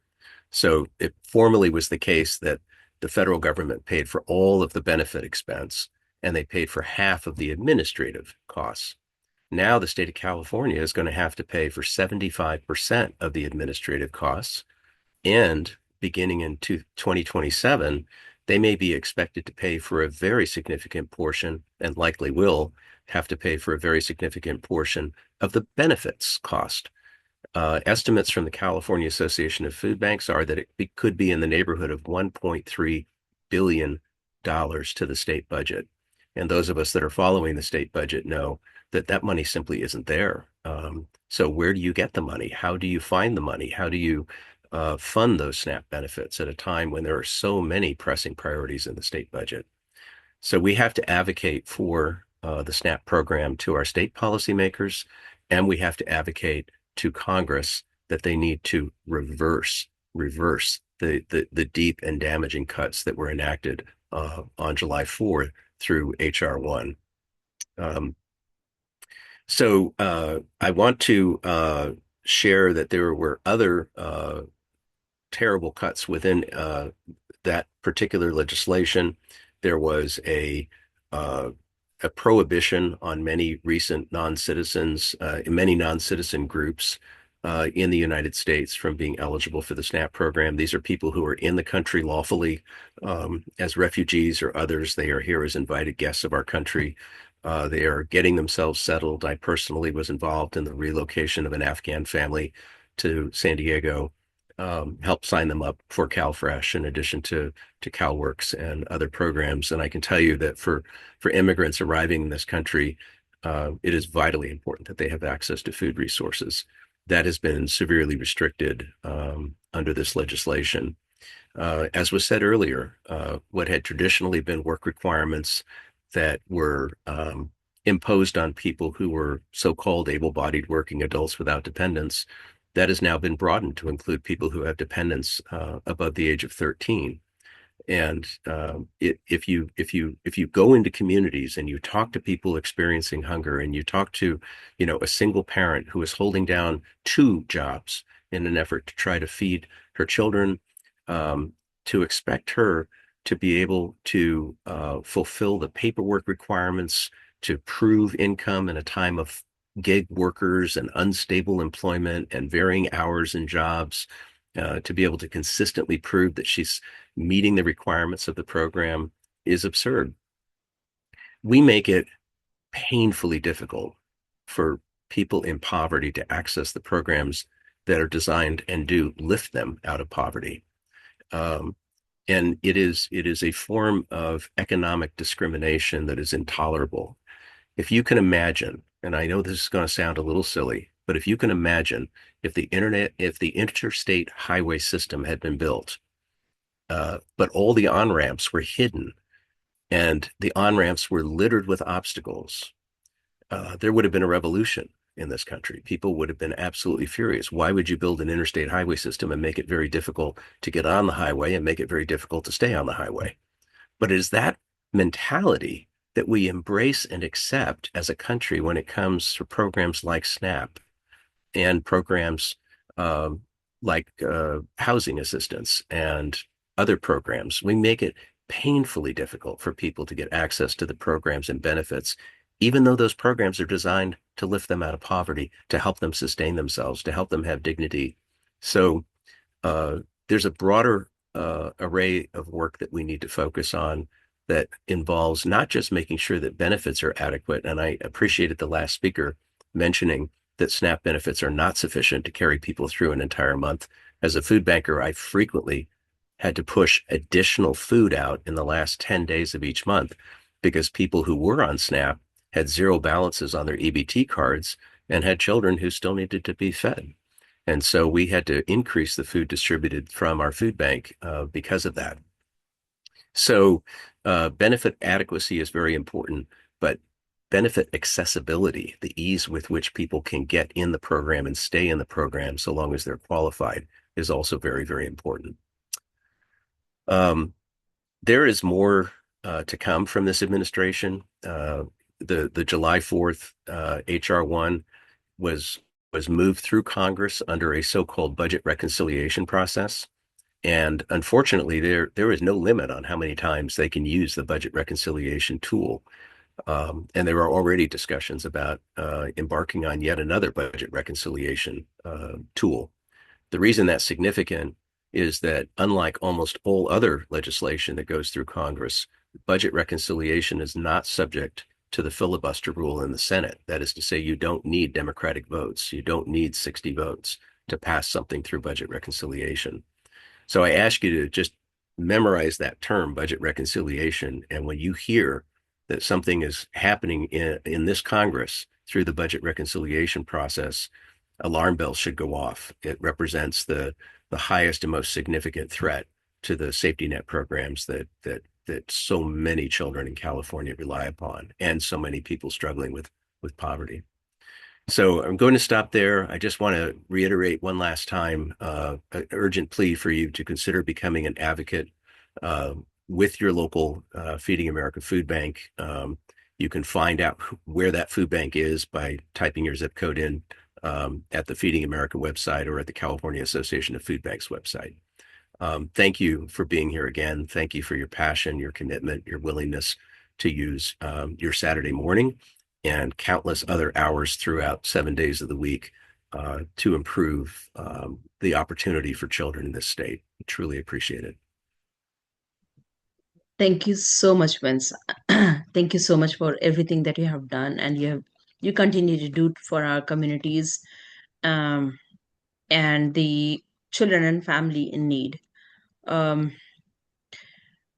So it formerly was the case that the federal government paid for all of the benefit expense and they paid for half of the administrative costs. Now the state of California is going to have to pay for 75% of the administrative costs. And beginning in 2027, they may be expected to pay for a very significant portion, and likely will have to pay for a very significant portion of the benefits cost. Estimates from the California Association of Food Banks are that it could be in the neighborhood of $1.3 billion to the state budget. And those of us that are following the state budget know that that money simply isn't there. So where do you get the money? How do you find the money? How do you fund those SNAP benefits at a time when there are so many pressing priorities in the state budget? So we have to advocate for the SNAP program to our state policymakers, and we have to advocate to Congress that they need to reverse the deep and damaging cuts that were enacted on July 4th through HR 1. So I want to share that there were other terrible cuts within that particular legislation. There was a prohibition on many recent non-citizens, many non-citizen groups in the United States from being eligible for the SNAP program. These are people who are in the country lawfully as refugees or others. They are here as invited guests of our country. They are getting themselves settled. I personally was involved in the relocation of an Afghan family to San Diego, helped sign them up for CalFresh in addition to CalWorks and other programs. And I can tell you that for immigrants arriving in this country, it is vitally important that they have access to food resources. That has been severely restricted under this legislation. As was said earlier, what had traditionally been work requirements that were imposed on people who were so-called able-bodied working adults without dependents, that has now been broadened to include people who have dependents above the age of 13. And if you go into communities and you talk to people experiencing hunger, and you talk to, a single parent who is holding down 2 jobs in an effort to try to feed her children, to expect her to be able to fulfill the paperwork requirements to prove income in a time of gig workers and unstable employment and varying hours and jobs, to be able to consistently prove that she's meeting the requirements of the program is absurd. We make it painfully difficult for people in poverty to access the programs that are designed and do lift them out of poverty. And it is a form of economic discrimination that is intolerable. If you can imagine, and I know this is going to sound a little silly, but if you can imagine if the interstate highway system had been built, but all the on-ramps were hidden and the on-ramps were littered with obstacles, there would have been a revolution in this country. People would have been absolutely furious. Why would you build an interstate highway system and make it very difficult to get on the highway and make it very difficult to stay on the highway? But it is that mentality that we embrace and accept as a country when it comes to programs like SNAP and programs like housing assistance and other programs. We make it painfully difficult for people to get access to the programs and benefits, even though those programs are designed to lift them out of poverty, to help them sustain themselves, to help them have dignity. So there's a broader array of work that we need to focus on that involves not just making sure that benefits are adequate. And I appreciated the last speaker mentioning that SNAP benefits are not sufficient to carry people through an entire month. As a food banker, I frequently had to push additional food out in the last 10 days of each month because people who were on SNAP had 0 balances on their EBT cards and had children who still needed to be fed. And so we had to increase the food distributed from our food bank because of that. So benefit adequacy is very important, but benefit accessibility, the ease with which people can get in the program and stay in the program so long as they're qualified, is also very, very important. There is more to come from this administration. The July 4th HR 1 was moved through Congress under a so-called budget reconciliation process. And unfortunately, there is no limit on how many times they can use the budget reconciliation tool. And there are already discussions about embarking on yet another budget reconciliation tool. The reason that's significant is that unlike almost all other legislation that goes through Congress, budget reconciliation is not subject to the filibuster rule in the Senate. That is to say, you don't need Democratic votes. You don't need 60 votes to pass something through budget reconciliation. So I ask you to just memorize that term, budget reconciliation. And when you hear that something is happening in this Congress through the budget reconciliation process, alarm bells should go off. It represents the highest and most significant threat to the safety net programs that so many children in California rely upon, and so many people struggling with poverty. So I'm going to stop there. I just want to reiterate one last time an urgent plea for you to consider becoming an advocate with your local Feeding America food bank. You can find out where that food bank is by typing your zip code in at the Feeding America website or at the California Association of Food Banks website. Thank you for being here again. Thank you for your passion, your commitment, your willingness to use your Saturday morning and countless other hours throughout 7 days of the week to improve the opportunity for children in this state. I truly appreciate it. Thank you so much, Vince. Thank you so much for everything that you have done, and you continue to do for our communities and the children and family in need.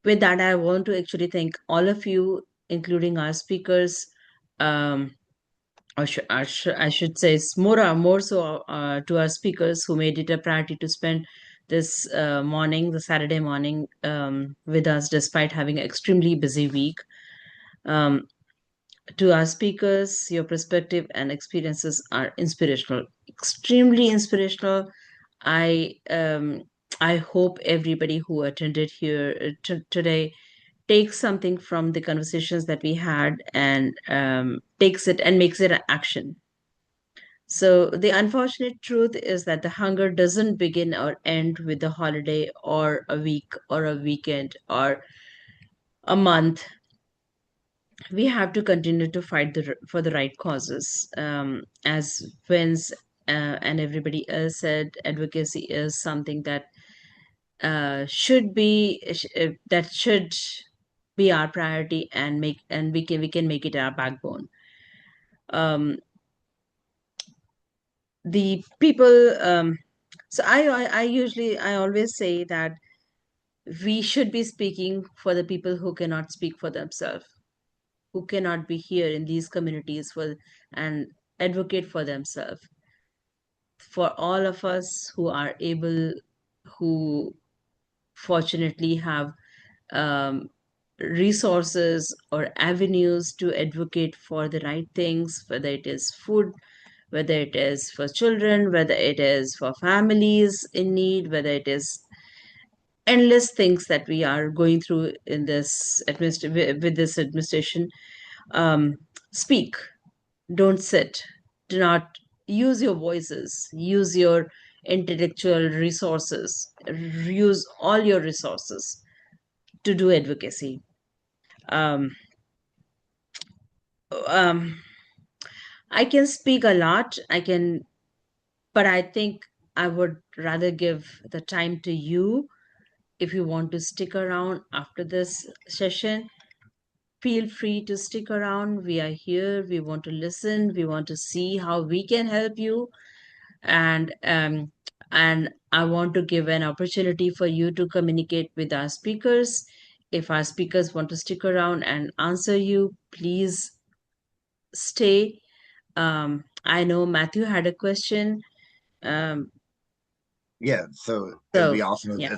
With that, I want to actually thank all of you, including our speakers. I should say it's more so to our speakers who made it a priority to spend this the Saturday morning, with us despite having an extremely busy week. To our speakers, your perspective and experiences are inspirational, extremely inspirational. I hope everybody who attended here today takes something from the conversations that we had and takes it and makes it an action. So the unfortunate truth is that the hunger doesn't begin or end with a holiday or a week or a weekend or a month. We have to continue to fight for the right causes. As Vince and everybody else said, advocacy is something that should be our priority, and we can make it our backbone. The people. So I always say that we should be speaking for the people who cannot speak for themselves, who cannot be here in these communities and advocate for themselves. For all of us who are able, who fortunately have resources or avenues to advocate for the right things, whether it is food, whether it is for children, whether it is for families in need, whether it is endless things that we are going through in this with this administration. Speak, don't sit, do not use your voices, use your intellectual resources, use all your resources to do advocacy. I can speak a lot, but I think I would rather give the time to you. If you want to stick around after this session, feel free to stick around. We are here. We want to listen. We want to see how we can help you. And I want to give an opportunity for you to communicate with our speakers. If our speakers want to stick around and answer you, please stay. I know Matthew had a question. Yeah, so So, yeah.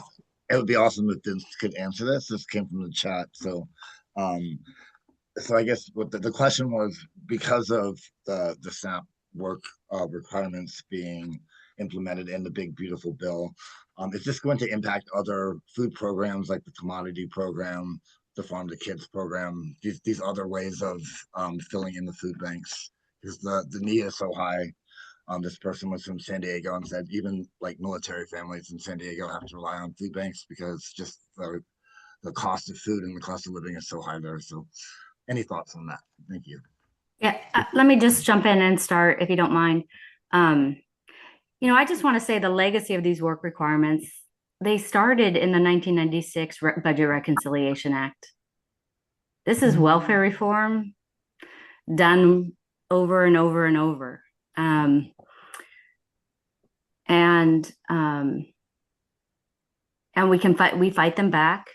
it would be awesome if Vince could answer this. This came from the chat. Um, so I guess what the question was, because of the SNAP work requirements being implemented in the big beautiful bill, is this going to impact other food programs like the commodity program, the farm to kids program, these other ways of filling in the food banks? Because the need is so high. This person was from San Diego and said even like military families in San Diego have to rely on food banks because just the cost of food and the cost of living is so high there. So any thoughts on that? Thank you. Yeah, let me just jump in and start, if you don't mind. I just want to say the legacy of these work requirements, they started in the 1996 Budget Reconciliation Act. This is welfare reform done over and over and over. And we fight them back,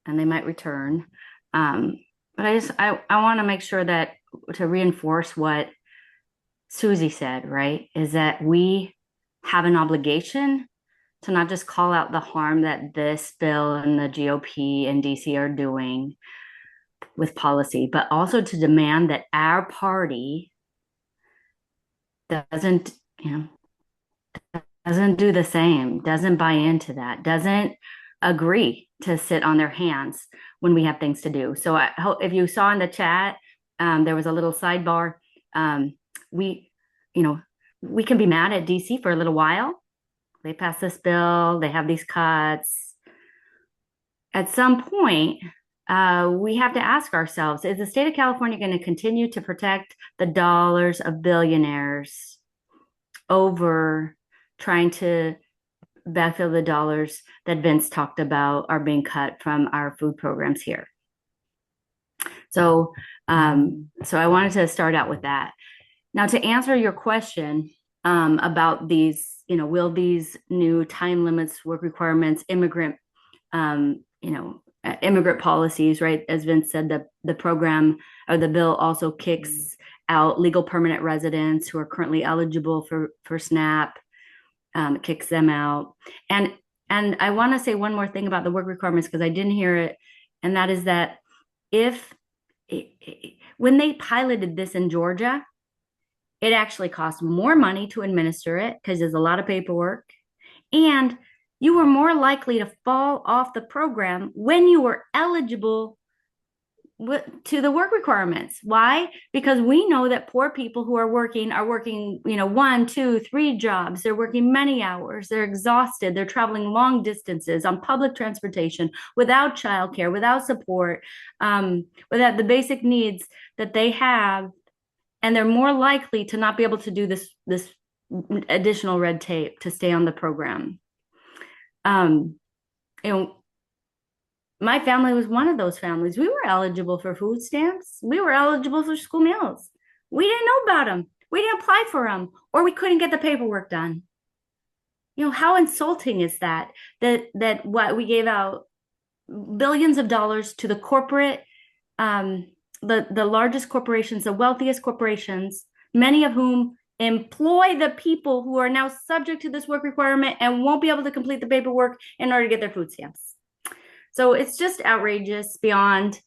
and they might return. But I want to make sure that to reinforce what Susie said, right, is that we have an obligation to not just call out the harm that this bill and the GOP and DC are doing with policy, but also to demand that our party doesn't do the same, doesn't buy into that, doesn't agree to sit on their hands when we have things to do. So I hope if you saw in the chat, there was a little sidebar. We can be mad at DC for a little while. They passed this bill, they have these cuts. At some point, we have to ask ourselves, is the state of California going to continue to protect the dollars of billionaires over trying to backfill the dollars that Vince talked about are being cut from our food programs here? So I wanted to start out with that. Now, to answer your question about these, will these new time limits, work requirements, immigrant policies, right? As Vince said, the program or the bill also kicks out legal permanent residents who are currently eligible for SNAP. It kicks them out. And I want to say one more thing about the work requirements because I didn't hear it, and that is that when they piloted this in Georgia, it actually cost more money to administer it because there's a lot of paperwork, and you were more likely to fall off the program when you were eligible to the work requirements. Why? Because we know that poor people who are working, 1, 2, 3 jobs. They're working many hours. They're exhausted. They're traveling long distances on public transportation without childcare, without support, without the basic needs that they have. And they're more likely to not be able to do this additional red tape to stay on the program. My family was one of those families. We were eligible for food stamps. We were eligible for school meals. We didn't know about them. We didn't apply for them, or we couldn't get the paperwork done. How insulting is that what we gave out billions of dollars to the corporate, the largest corporations, the wealthiest corporations, many of whom employ the people who are now subject to this work requirement and won't be able to complete the paperwork in order to get their food stamps. So it's just outrageous beyond.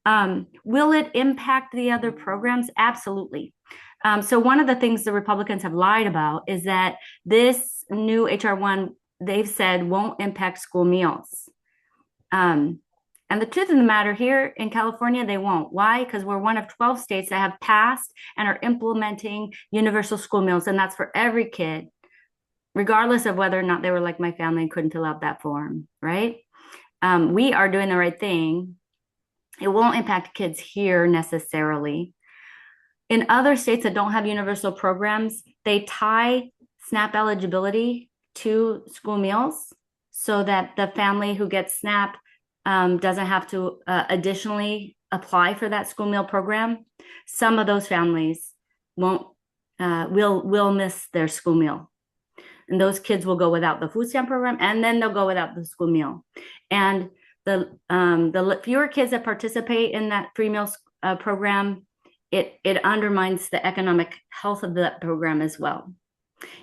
Will it impact the other programs? Absolutely. So one of the things the Republicans have lied about is that this new HR 1, they've said, won't impact school meals. And the truth of the matter, here in California, they won't. Why? Because we're one of 12 states that have passed and are implementing universal school meals, and that's for every kid, regardless of whether or not they were like my family and couldn't fill out that form, right? We are doing the right thing. It won't impact kids here necessarily. In other states that don't have universal programs, they tie SNAP eligibility to school meals so that the family who gets SNAP doesn't have to additionally apply for that school meal program. Some of those families will miss their school meal. And those kids will go without the food stamp program, and then they'll go without the school meal. And the fewer kids that participate in that free meal program, it undermines the economic health of that program as well.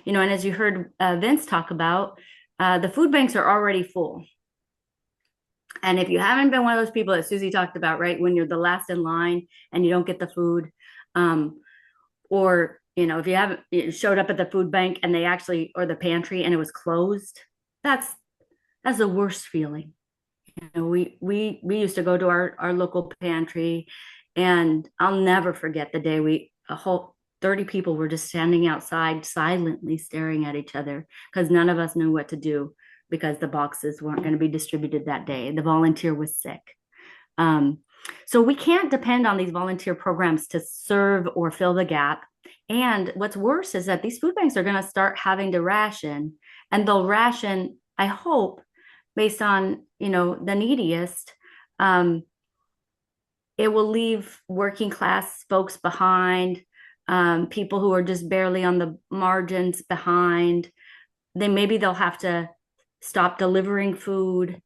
And as you heard Vince talk about, the food banks are already full. And if you haven't been one of those people that Susie talked about, right, when you're the last in line and you don't get the food, or if you haven't showed up at the food bank and they actually, or the pantry, and it was closed, that's the worst feeling. We used to go to our local pantry, and I'll never forget the day a whole 30 people were just standing outside silently staring at each other because none of us knew what to do, because the boxes weren't going to be distributed that day. The volunteer was sick. So we can't depend on these volunteer programs to serve or fill the gap. And what's worse is that these food banks are going to start having to ration, and they'll ration, I hope, based on, the neediest. It will leave working class folks behind, people who are just barely on the margins behind. Maybe they'll have to stop delivering food,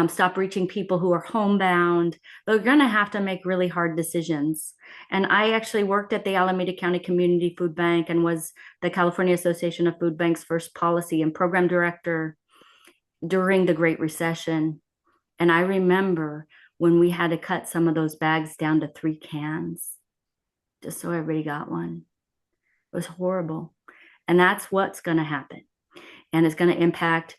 stop reaching people who are homebound. They're going to have to make really hard decisions. And I actually worked at the Alameda County Community Food Bank and was the California Association of Food Banks' first policy and program director during the Great Recession. And I remember when we had to cut some of those bags down to 3 cans, just so everybody got one. It was horrible. And that's what's going to happen. And it's going to impact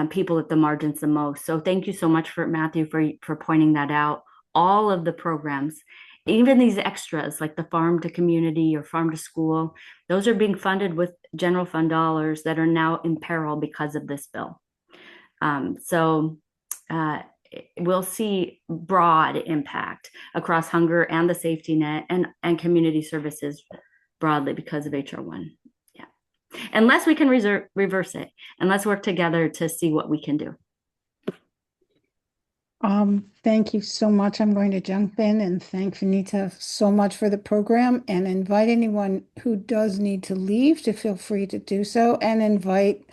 people at the margins the most. So thank you so much, Matthew, for pointing that out. All of the programs, even these extras like the farm to community or farm to school, those are being funded with general fund dollars that are now in peril because of this bill. So we'll see broad impact across hunger and the safety net and community services broadly because of HR 1. Yeah. Unless we can reverse it, and let's work together to see what we can do. Thank you so much. I'm going to jump in and thank Vinita so much for the program, and invite anyone who does need to leave to feel free to do so, and invite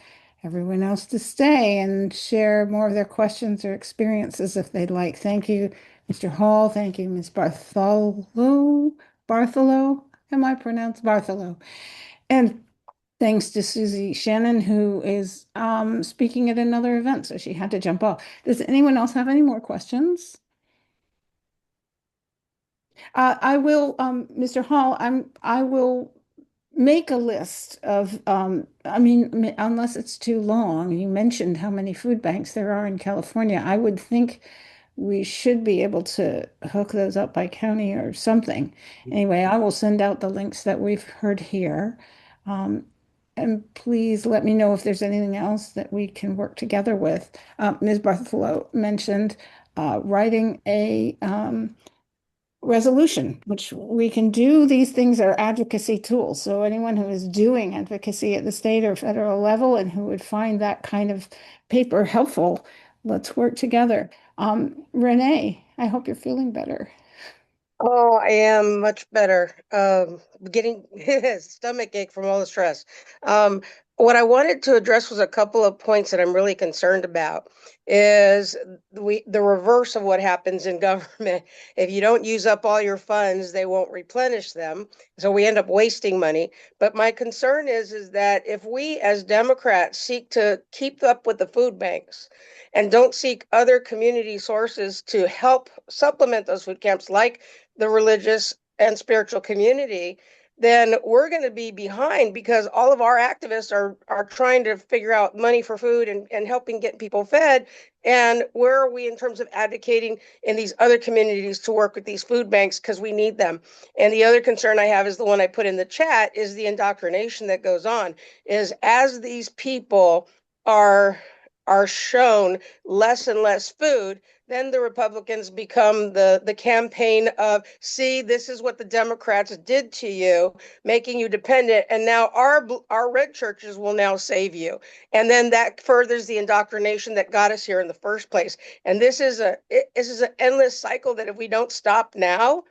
everyone else to stay and share more of their questions or experiences if they'd like. Thank you, Mr. Hall. Thank you, Ms. Bartholow. Bartholow? Am I pronounced Bartholow? And thanks to Susie Shannon, who is speaking at another event, so she had to jump off. Does anyone else have any more questions? I will, Mr. Hall, I will make a list of, unless it's too long. You mentioned how many food banks there are in California. I would think we should be able to hook those up by county or something. Anyway, I will send out the links that we've heard here. And please let me know if there's anything else that we can work together with. Ms. Bartholow mentioned writing a resolution, which we can do. These things are advocacy tools. So anyone who is doing advocacy at the state or federal level and who would find that kind of paper helpful, let's work together. Renee, I hope you're feeling better. Oh, I am much better. Getting stomach ache from all the stress. What I wanted to address was a couple of points that I'm really concerned about. Is the reverse of what happens in government. If you don't use up all your funds, they won't replenish them. So we end up wasting money. But my concern is that if we as Democrats seek to keep up with the food banks and don't seek other community sources to help supplement those food camps, like the religious and spiritual community, then we're going to be behind, because all of our activists are trying to figure out money for food and helping get people fed. And where are we in terms of advocating in these other communities to work with these food banks, because we need them? And the other concern I have is the one I put in the chat, is the indoctrination that goes on, is as these people are shown less and less food, then the Republicans become the campaign of, see, this is what the Democrats did to you, making you dependent, and now our red churches will now save you. And then that furthers the indoctrination that got us here in the first place. And this is an endless cycle that if we don't stop now,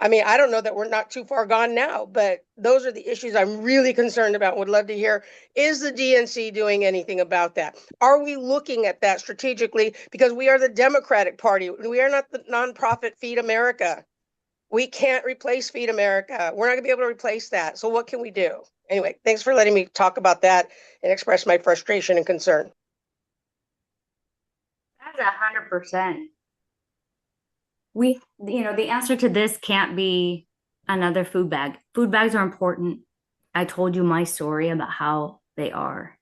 I don't know that we're not too far gone now, but those are the issues I'm really concerned about. Would love to hear, is the DNC doing anything about that? Are we looking at that strategically? Because we are the Democratic Party. We are not the nonprofit Feed America. We can't replace Feed America. We're not gonna be able to replace that. So what can we do? Anyway, thanks for letting me talk about that and express my frustration and concern. 100%. The answer to this can't be another food bag. Food bags are important. I told you my story about how they are.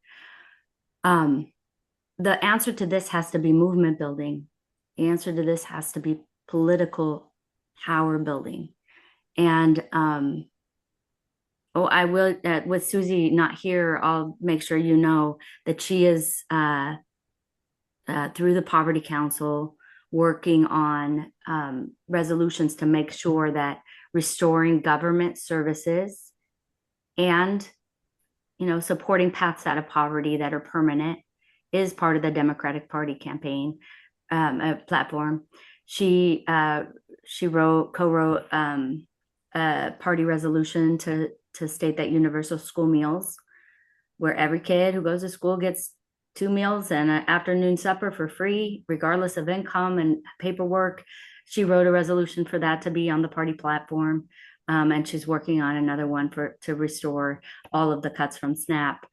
The answer to this has to be movement building. The answer to this has to be political power building. And I will, with Susie not here, I'll make sure you know that she is through the Poverty Council working on resolutions to make sure that restoring government services and supporting paths out of poverty that are permanent is part of the Democratic Party campaign platform. She co-wrote a party resolution to state that universal school meals, where every kid who goes to school gets 2 meals and an afternoon supper for free, regardless of income and paperwork. She wrote a resolution for that to be on the party platform. And she's working on another one to restore all of the cuts from SNAP,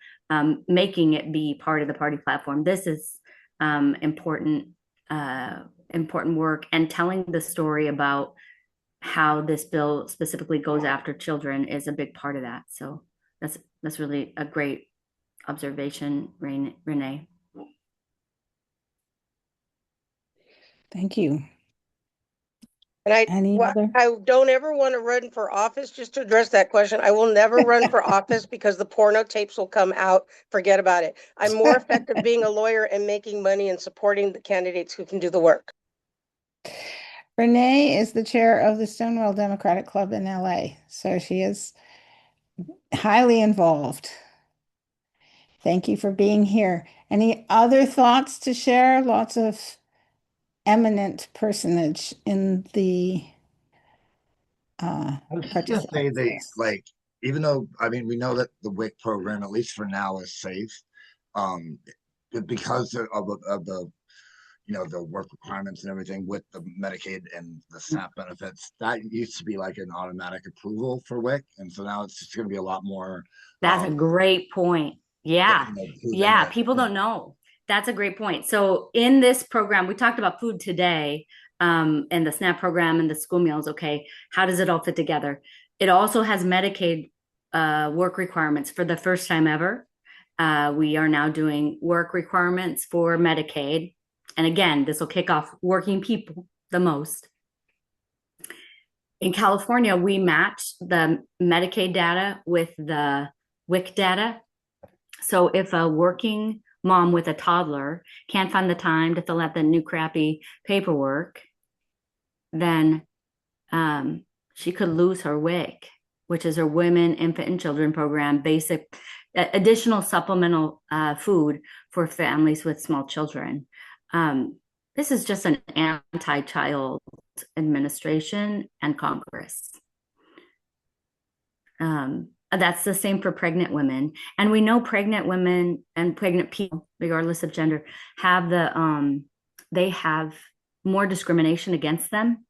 making it be part of the party platform. This is important work, and telling the story about how this bill specifically goes after children is a big part of that. So that's really a great observation, Renee. Thank you. And I don't ever want to run for office. Just to address that question, I will never run for office because the porno tapes will come out. Forget about it. I'm more effective being a lawyer and making money and supporting the candidates who can do the work. Renee is the chair of the Stonewall Democratic Club in LA, so she is highly involved. Thank you for being here. Any other thoughts to share? Lots of eminent personage in the I was just gonna say they like, even though we know that the WIC program, at least for now, is safe, because of the the work requirements and everything with the Medicaid and the SNAP benefits, that used to be like an automatic approval for WIC, and so now it's just going to be a lot more. That's a great point. Yeah, yeah. People don't know. That's a great point. So in this program, we talked about food today, and the SNAP program and the school meals. Okay, how does it all fit together? It also has Medicaid work requirements for the first time ever. We are now doing work requirements for Medicaid. And again, this will kick off working people the most. In California, we match the Medicaid data with the WIC data. So if a working mom with a toddler can't find the time to fill out the new crappy paperwork, then she could lose her WIC, which is her Women, Infant, and Children program, basic additional supplemental food for families with small children. This is just an anti-child administration and Congress. That's the same for pregnant women. And we know pregnant women and pregnant people, regardless of gender, have they have more discrimination against them,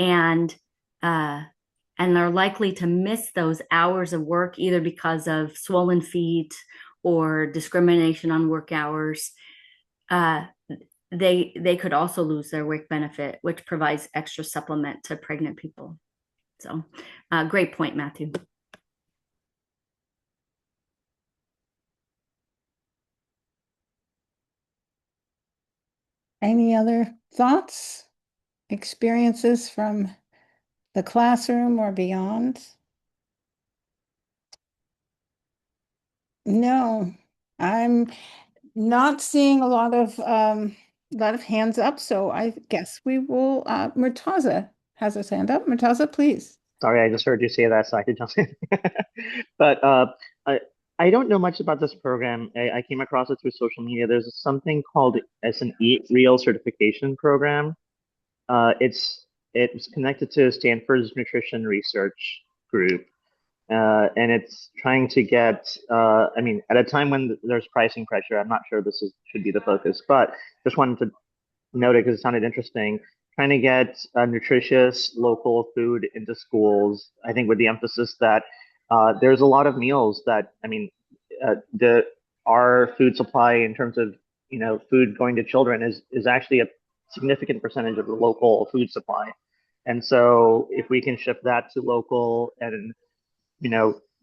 and they're likely to miss those hours of work either because of swollen feet or discrimination on work hours. They could also lose their WIC benefit, which provides extra supplement to pregnant people. So great point, Matthew. Any other thoughts, experiences from the classroom or beyond? No, I'm not seeing a lot of hands up, so I guess we will. Murtaza has his hand up. Murtaza, please. Sorry, I just heard you say that, so I could jump in. But I don't know much about this program. I came across it through social media. There's something called as an Eat Real certification program. It's connected to Stanford's nutrition research group. And it's trying to get, at a time when there's pricing pressure, I'm not sure this should be the focus, but just wanted to note it because it sounded interesting. Trying to get nutritious local food into schools, I think with the emphasis that there's a lot of meals that, our food supply in terms of food going to children is actually a significant percentage of the local food supply. And so if we can shift that to local and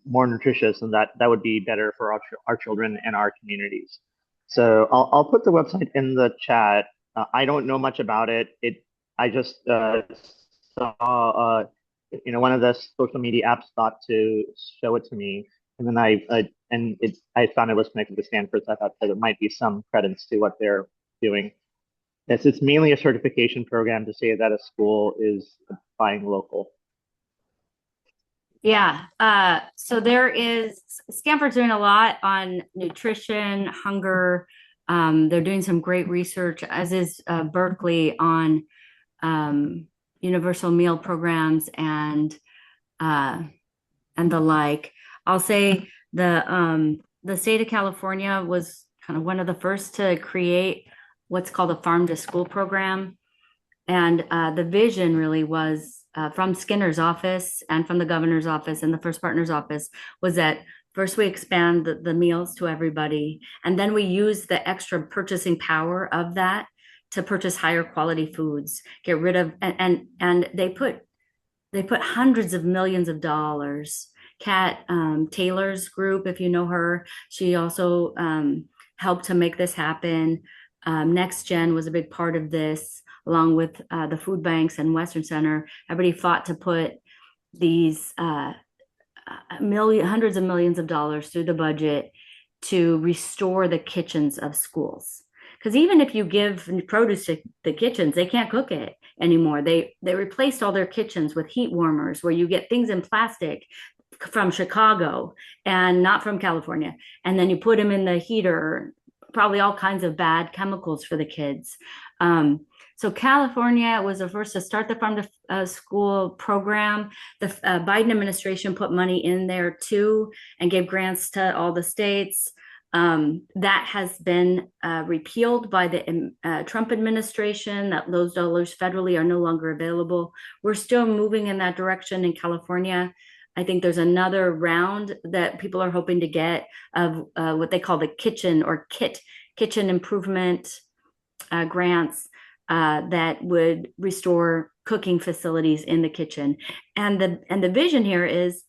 more nutritious, and that would be better for our children and our communities. So I'll put the website in the chat. I don't know much about it. I just saw one of the social media apps thought to show it to me, and then I found it was connected to Stanford, so I thought that it might be some credence to what they're doing. It's mainly a certification program to say that a school is buying local. Yeah. So Stanford's doing a lot on nutrition, hunger. They're doing some great research, as is Berkeley, on universal meal programs and the like. I'll say the state of California was kind of one of the first to create what's called a farm to school program. And the vision really was from Skinner's office and from the governor's office and the first partner's office was that first we expand the meals to everybody, and then we use the extra purchasing power of that to purchase higher quality foods, get rid of, and they put hundreds of millions of dollars. Kat Taylor's group, if you know her, she also helped to make this happen. Next Gen was a big part of this, along with the food banks and Western Center. Everybody fought to put these hundreds of millions of dollars through the budget to restore the kitchens of schools. Because even if you give produce to the kitchens, they can't cook it anymore. They replaced all their kitchens with heat warmers, where you get things in plastic from Chicago and not from California, and then you put them in the heater, probably all kinds of bad chemicals for the kids. So California was the first to start the farm to school program. The Biden administration put money in there too and gave grants to all the states. That has been repealed by the Trump administration, that those dollars federally are no longer available. We're still moving in that direction in California. I think there's another round that people are hoping to get of what they call the kitchen or kitchen improvement grants that would restore cooking facilities in the kitchen. And the vision here is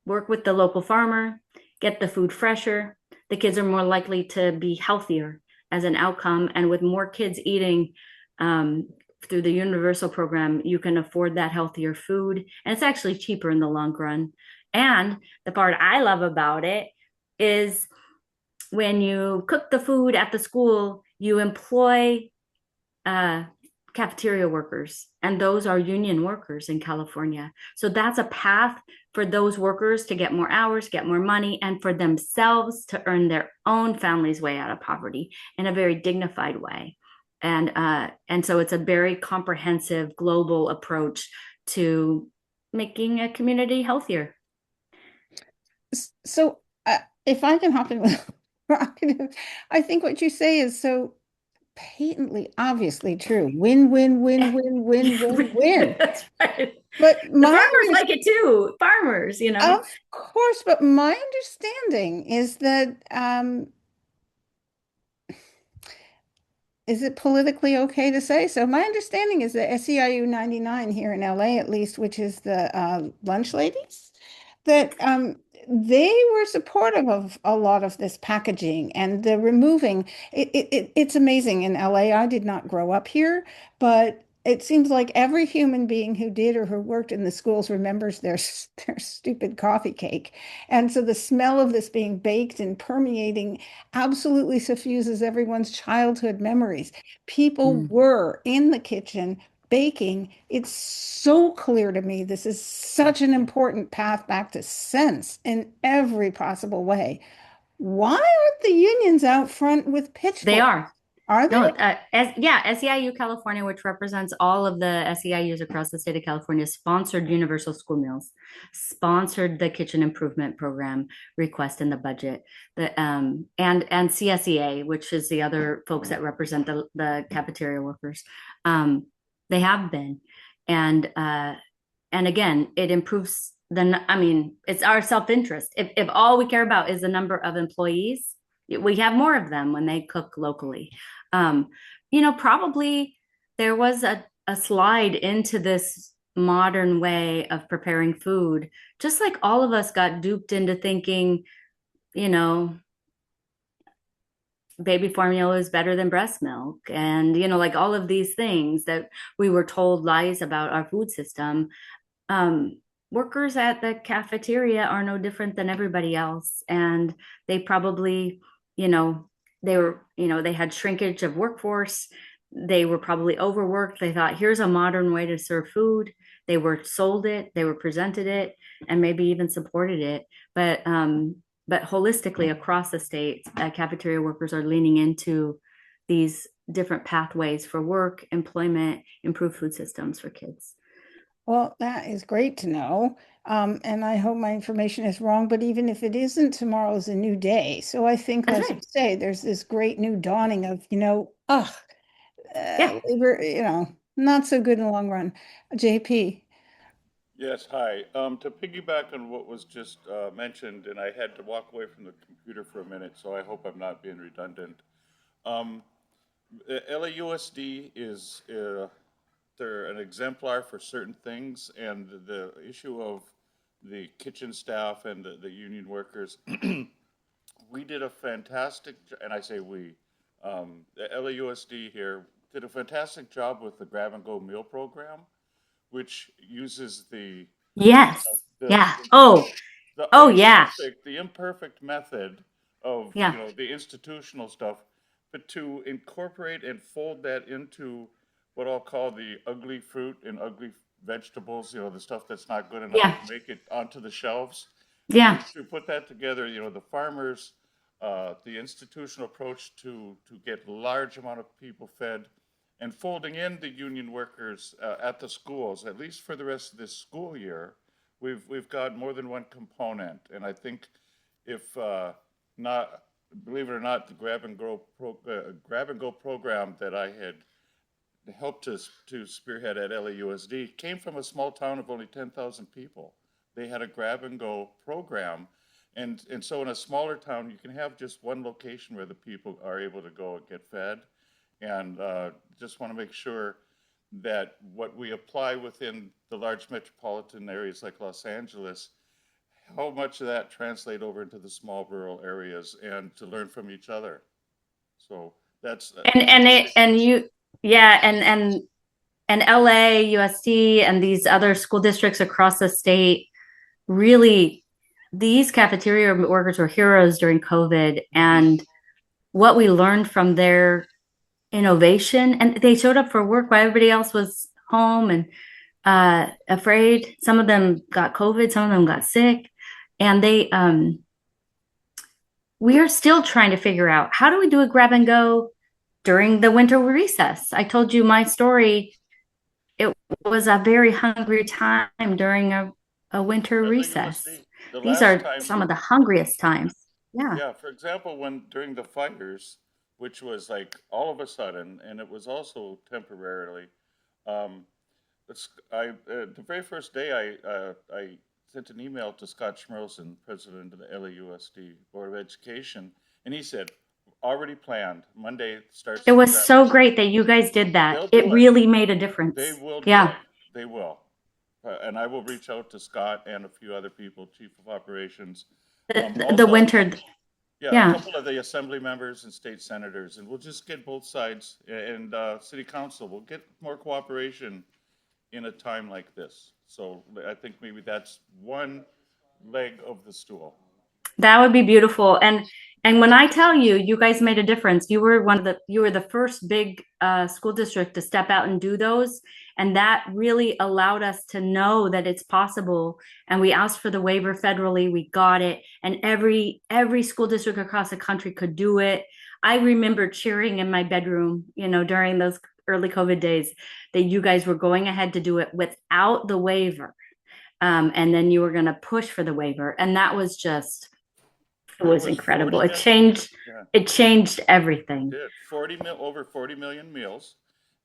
work with the local farmer, get the food fresher. The kids are more likely to be healthier as an outcome. And with more kids eating through the universal program, you can afford that healthier food. And it's actually cheaper in the long run. And the part I love about it is when you cook the food at the school, you employ cafeteria workers, and those are union workers in California. So that's a path for those workers to get more hours, get more money, and for themselves to earn their own family's way out of poverty in a very dignified way. And so it's a very comprehensive global approach to making a community healthier. So if I can hop in with, I think what you say is so patently, obviously true. Win, win, win, win, win, win, win. That's right. But the farmers like it too. Farmers, Of course, but my understanding is that is it politically okay to say? So my understanding is that SEIU 99 here in LA, at least, which is the lunch ladies, that they were supportive of a lot of this packaging and the removing. It's amazing in LA. I did not grow up here, but it seems like every human being who did or who worked in the schools remembers their stupid coffee cake. And so the smell of this being baked and permeating absolutely suffuses everyone's childhood memories. People were in the kitchen baking. It's so clear to me. This is such an important path back to sense in every possible way. Why aren't the unions out front with pitchforks? They are. Are they? No, SEIU California, which represents all of the SEIUs across the state of California, sponsored universal school meals, sponsored the kitchen improvement program request in the budget, and CSEA, which is the other folks that represent the cafeteria workers. They have been, and again, it improves it's our self-interest. If all we care about is the number of employees we have more of them when they cook locally. Probably there was a slide into this modern way of preparing food, just like all of us got duped into thinking, baby formula is better than breast milk, and like all of these things that we were told lies about our food system. Workers at the cafeteria are no different than everybody else, and they probably, they had shrinkage of workforce. They were probably overworked. They thought, here's a modern way to serve food. They were sold it, they were presented it, and maybe even supported it. But holistically across the state, cafeteria workers are leaning into these different pathways for work, employment, improved food systems for kids. Well, that is great to know. And I hope my information is wrong, but even if it isn't, tomorrow is a new day. So I think, That's as you right. say, there's this great new dawning of, Yeah. labor, not so good in the long run. JP. Yes, hi. To piggyback on what was just mentioned, and I had to walk away from the computer for a minute, so I hope I'm not being redundant. Um, LAUSD is they're an exemplar for certain things, and the issue of the kitchen staff and the union workers, we did a fantastic, and I say we, the LAUSD here did a fantastic job with the grab and go meal program, which uses Yes. the Yeah. Oh, yeah. the imperfect method of Yeah. the institutional stuff, but to incorporate and fold that into what I'll call the ugly fruit and ugly vegetables, the stuff that's not good enough Yeah. to make it onto the shelves. Yeah. To put that together, the farmers, the institutional approach to get large amount of people fed, and folding in the union workers at the schools, at least for the rest of this school year, we've got more than one component. And I think if not, believe it or not, the grab and go program that I had helped to spearhead at LAUSD came from a small town of only 10,000 people. They had a grab and go program. And so in a smaller town, you can have just one location where the people are able to go and get fed. And just want to make sure that what we apply within the large metropolitan areas like Los Angeles, how much of that translate over into the small rural areas and to learn from each other. So that's And LA, USD, and these other school districts across the state, really, these cafeteria workers were heroes during COVID. And what we learned from their innovation, and they showed up for work while everybody else was home and afraid. Some of them got COVID, some of them got sick, and we are still trying to figure out, how do we do a grab and go during the winter recess? I told you my story. It was a very hungry time during a winter recess. These are some of the hungriest times. Yeah. Yeah, for example, when during the fires, which was like all of a sudden, and it was also temporarily, um, the very first day I sent an email to Scott Schmerelson, president of the LAUSD Board of Education, and he said, already planned, Monday starts. It was so great that you guys did that. It really made a difference. They will do Yeah. it. They will. And I will reach out to Scott and a few other people, chief of operations. The winter. Yeah, a couple of the assembly members and state senators, and we'll just get both sides, and city council will get more cooperation in a time like this. So I think maybe that's one leg of the stool. That would be beautiful. And when I tell you, you guys made a difference. You were the first big school district to step out and do those. And that really allowed us to know that it's possible. And we asked for the waiver federally, we got it. And every school district across the country could do it. I remember cheering in my bedroom, during those early COVID days, that you guys were going ahead to do it without the waiver. And then you were going to push for the waiver. And that was just, it was incredible. It changed everything. It did. Over 40 million meals.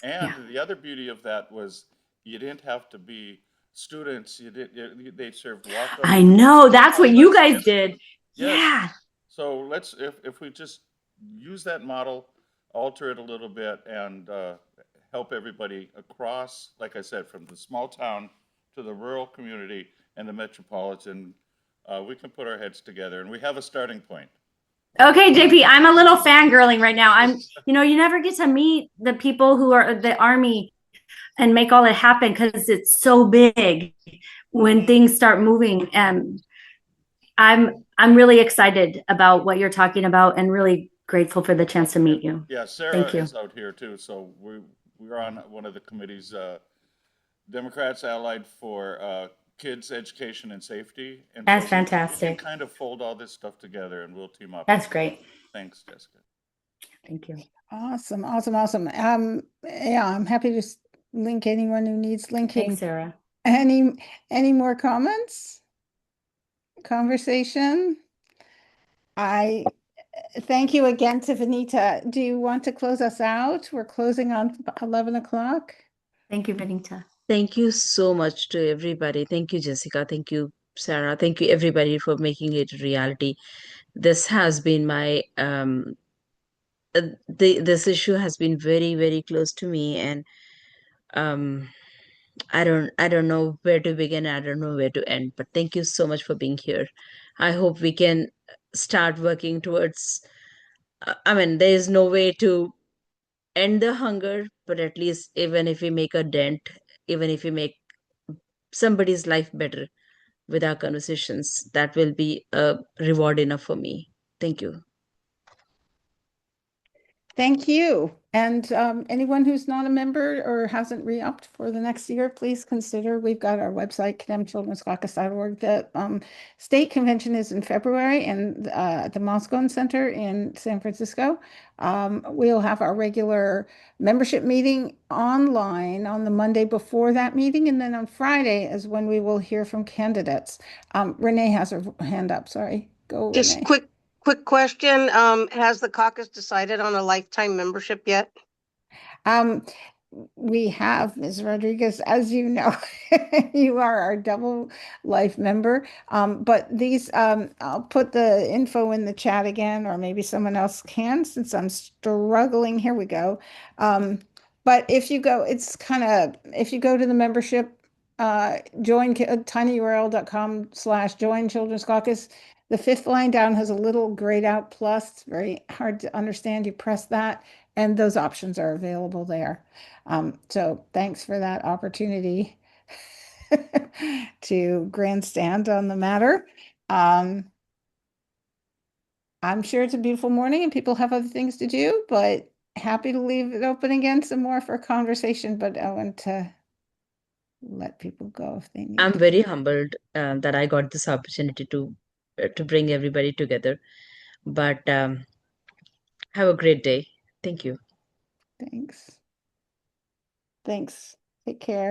And the other beauty of that was you didn't have to be students. They served walk-up. I know. That's what you guys did. Yes. Yeah. So let's, if we just use that model, alter it a little bit, and help everybody across, like I said, from the small town to the rural community and the metropolitan, we can put our heads together, and we have a starting point. Okay, JP, I'm a little fangirling right now. You never get to meet the people who are the Army and make all it happen because it's so big when things start moving. I'm really excited about what you're talking about and really grateful for the chance to meet you. Yeah, Sarah Thank you. is out here too, so we're on one of the committees, Democrats Allied for Kids Education and Safety. And That's so we fantastic. can kind of fold all this stuff together, and we'll team up. That's great. Thanks, Jessica. Thank you. Awesome, awesome, awesome. Yeah, I'm happy to link anyone who needs linking. Thanks, Sarah. Any more comments? Conversation? I thank you again to Vinita. Do you want to close us out? We're closing on 11 o'clock. Thank you, Vinita. Thank you so much to everybody. Thank you, Jessica. Thank you, Sarah. Thank you, everybody, for making it a reality. This has been my this issue has been very, very close to me, and I don't know where to begin. I don't know where to end. But thank you so much for being here. I hope we can start working towards. I mean, there is no way to end the hunger, but at least even if we make a dent, even if we make somebody's life better with our conversations, that will be a reward enough for me. Thank you. Thank you. And anyone who's not a member or hasn't re-upped for the next year, please consider. We've got our website, condemnedchildren'scaucus.org. The state convention is in February and at the Moscone Center in San Francisco. We'll have our regular membership meeting online on the Monday before that meeting. And then on Friday is when we will hear from candidates. Renee has her hand up. Sorry. Go, Just Renee. quick question. Has the caucus decided on a lifetime membership yet? We have, Ms. Rodriguez, as you know, you are our double life member. But I'll put the info in the chat again, or maybe someone else can, since I'm struggling. Here we go. But if you go, if you go to the membership, join tinyurl.com/join Children's Caucus. The fifth line down has a little grayed out plus. It's very hard to understand. You press that, and those options are available there. So thanks for that opportunity to grandstand on the matter. I'm sure it's a beautiful morning and people have other things to do, but happy to leave it open again some more for conversation. But I want to let people go if they need I'm to. very humbled that I got this opportunity to bring everybody together. But have a great day. Thank you. Thanks. Thanks. Take care.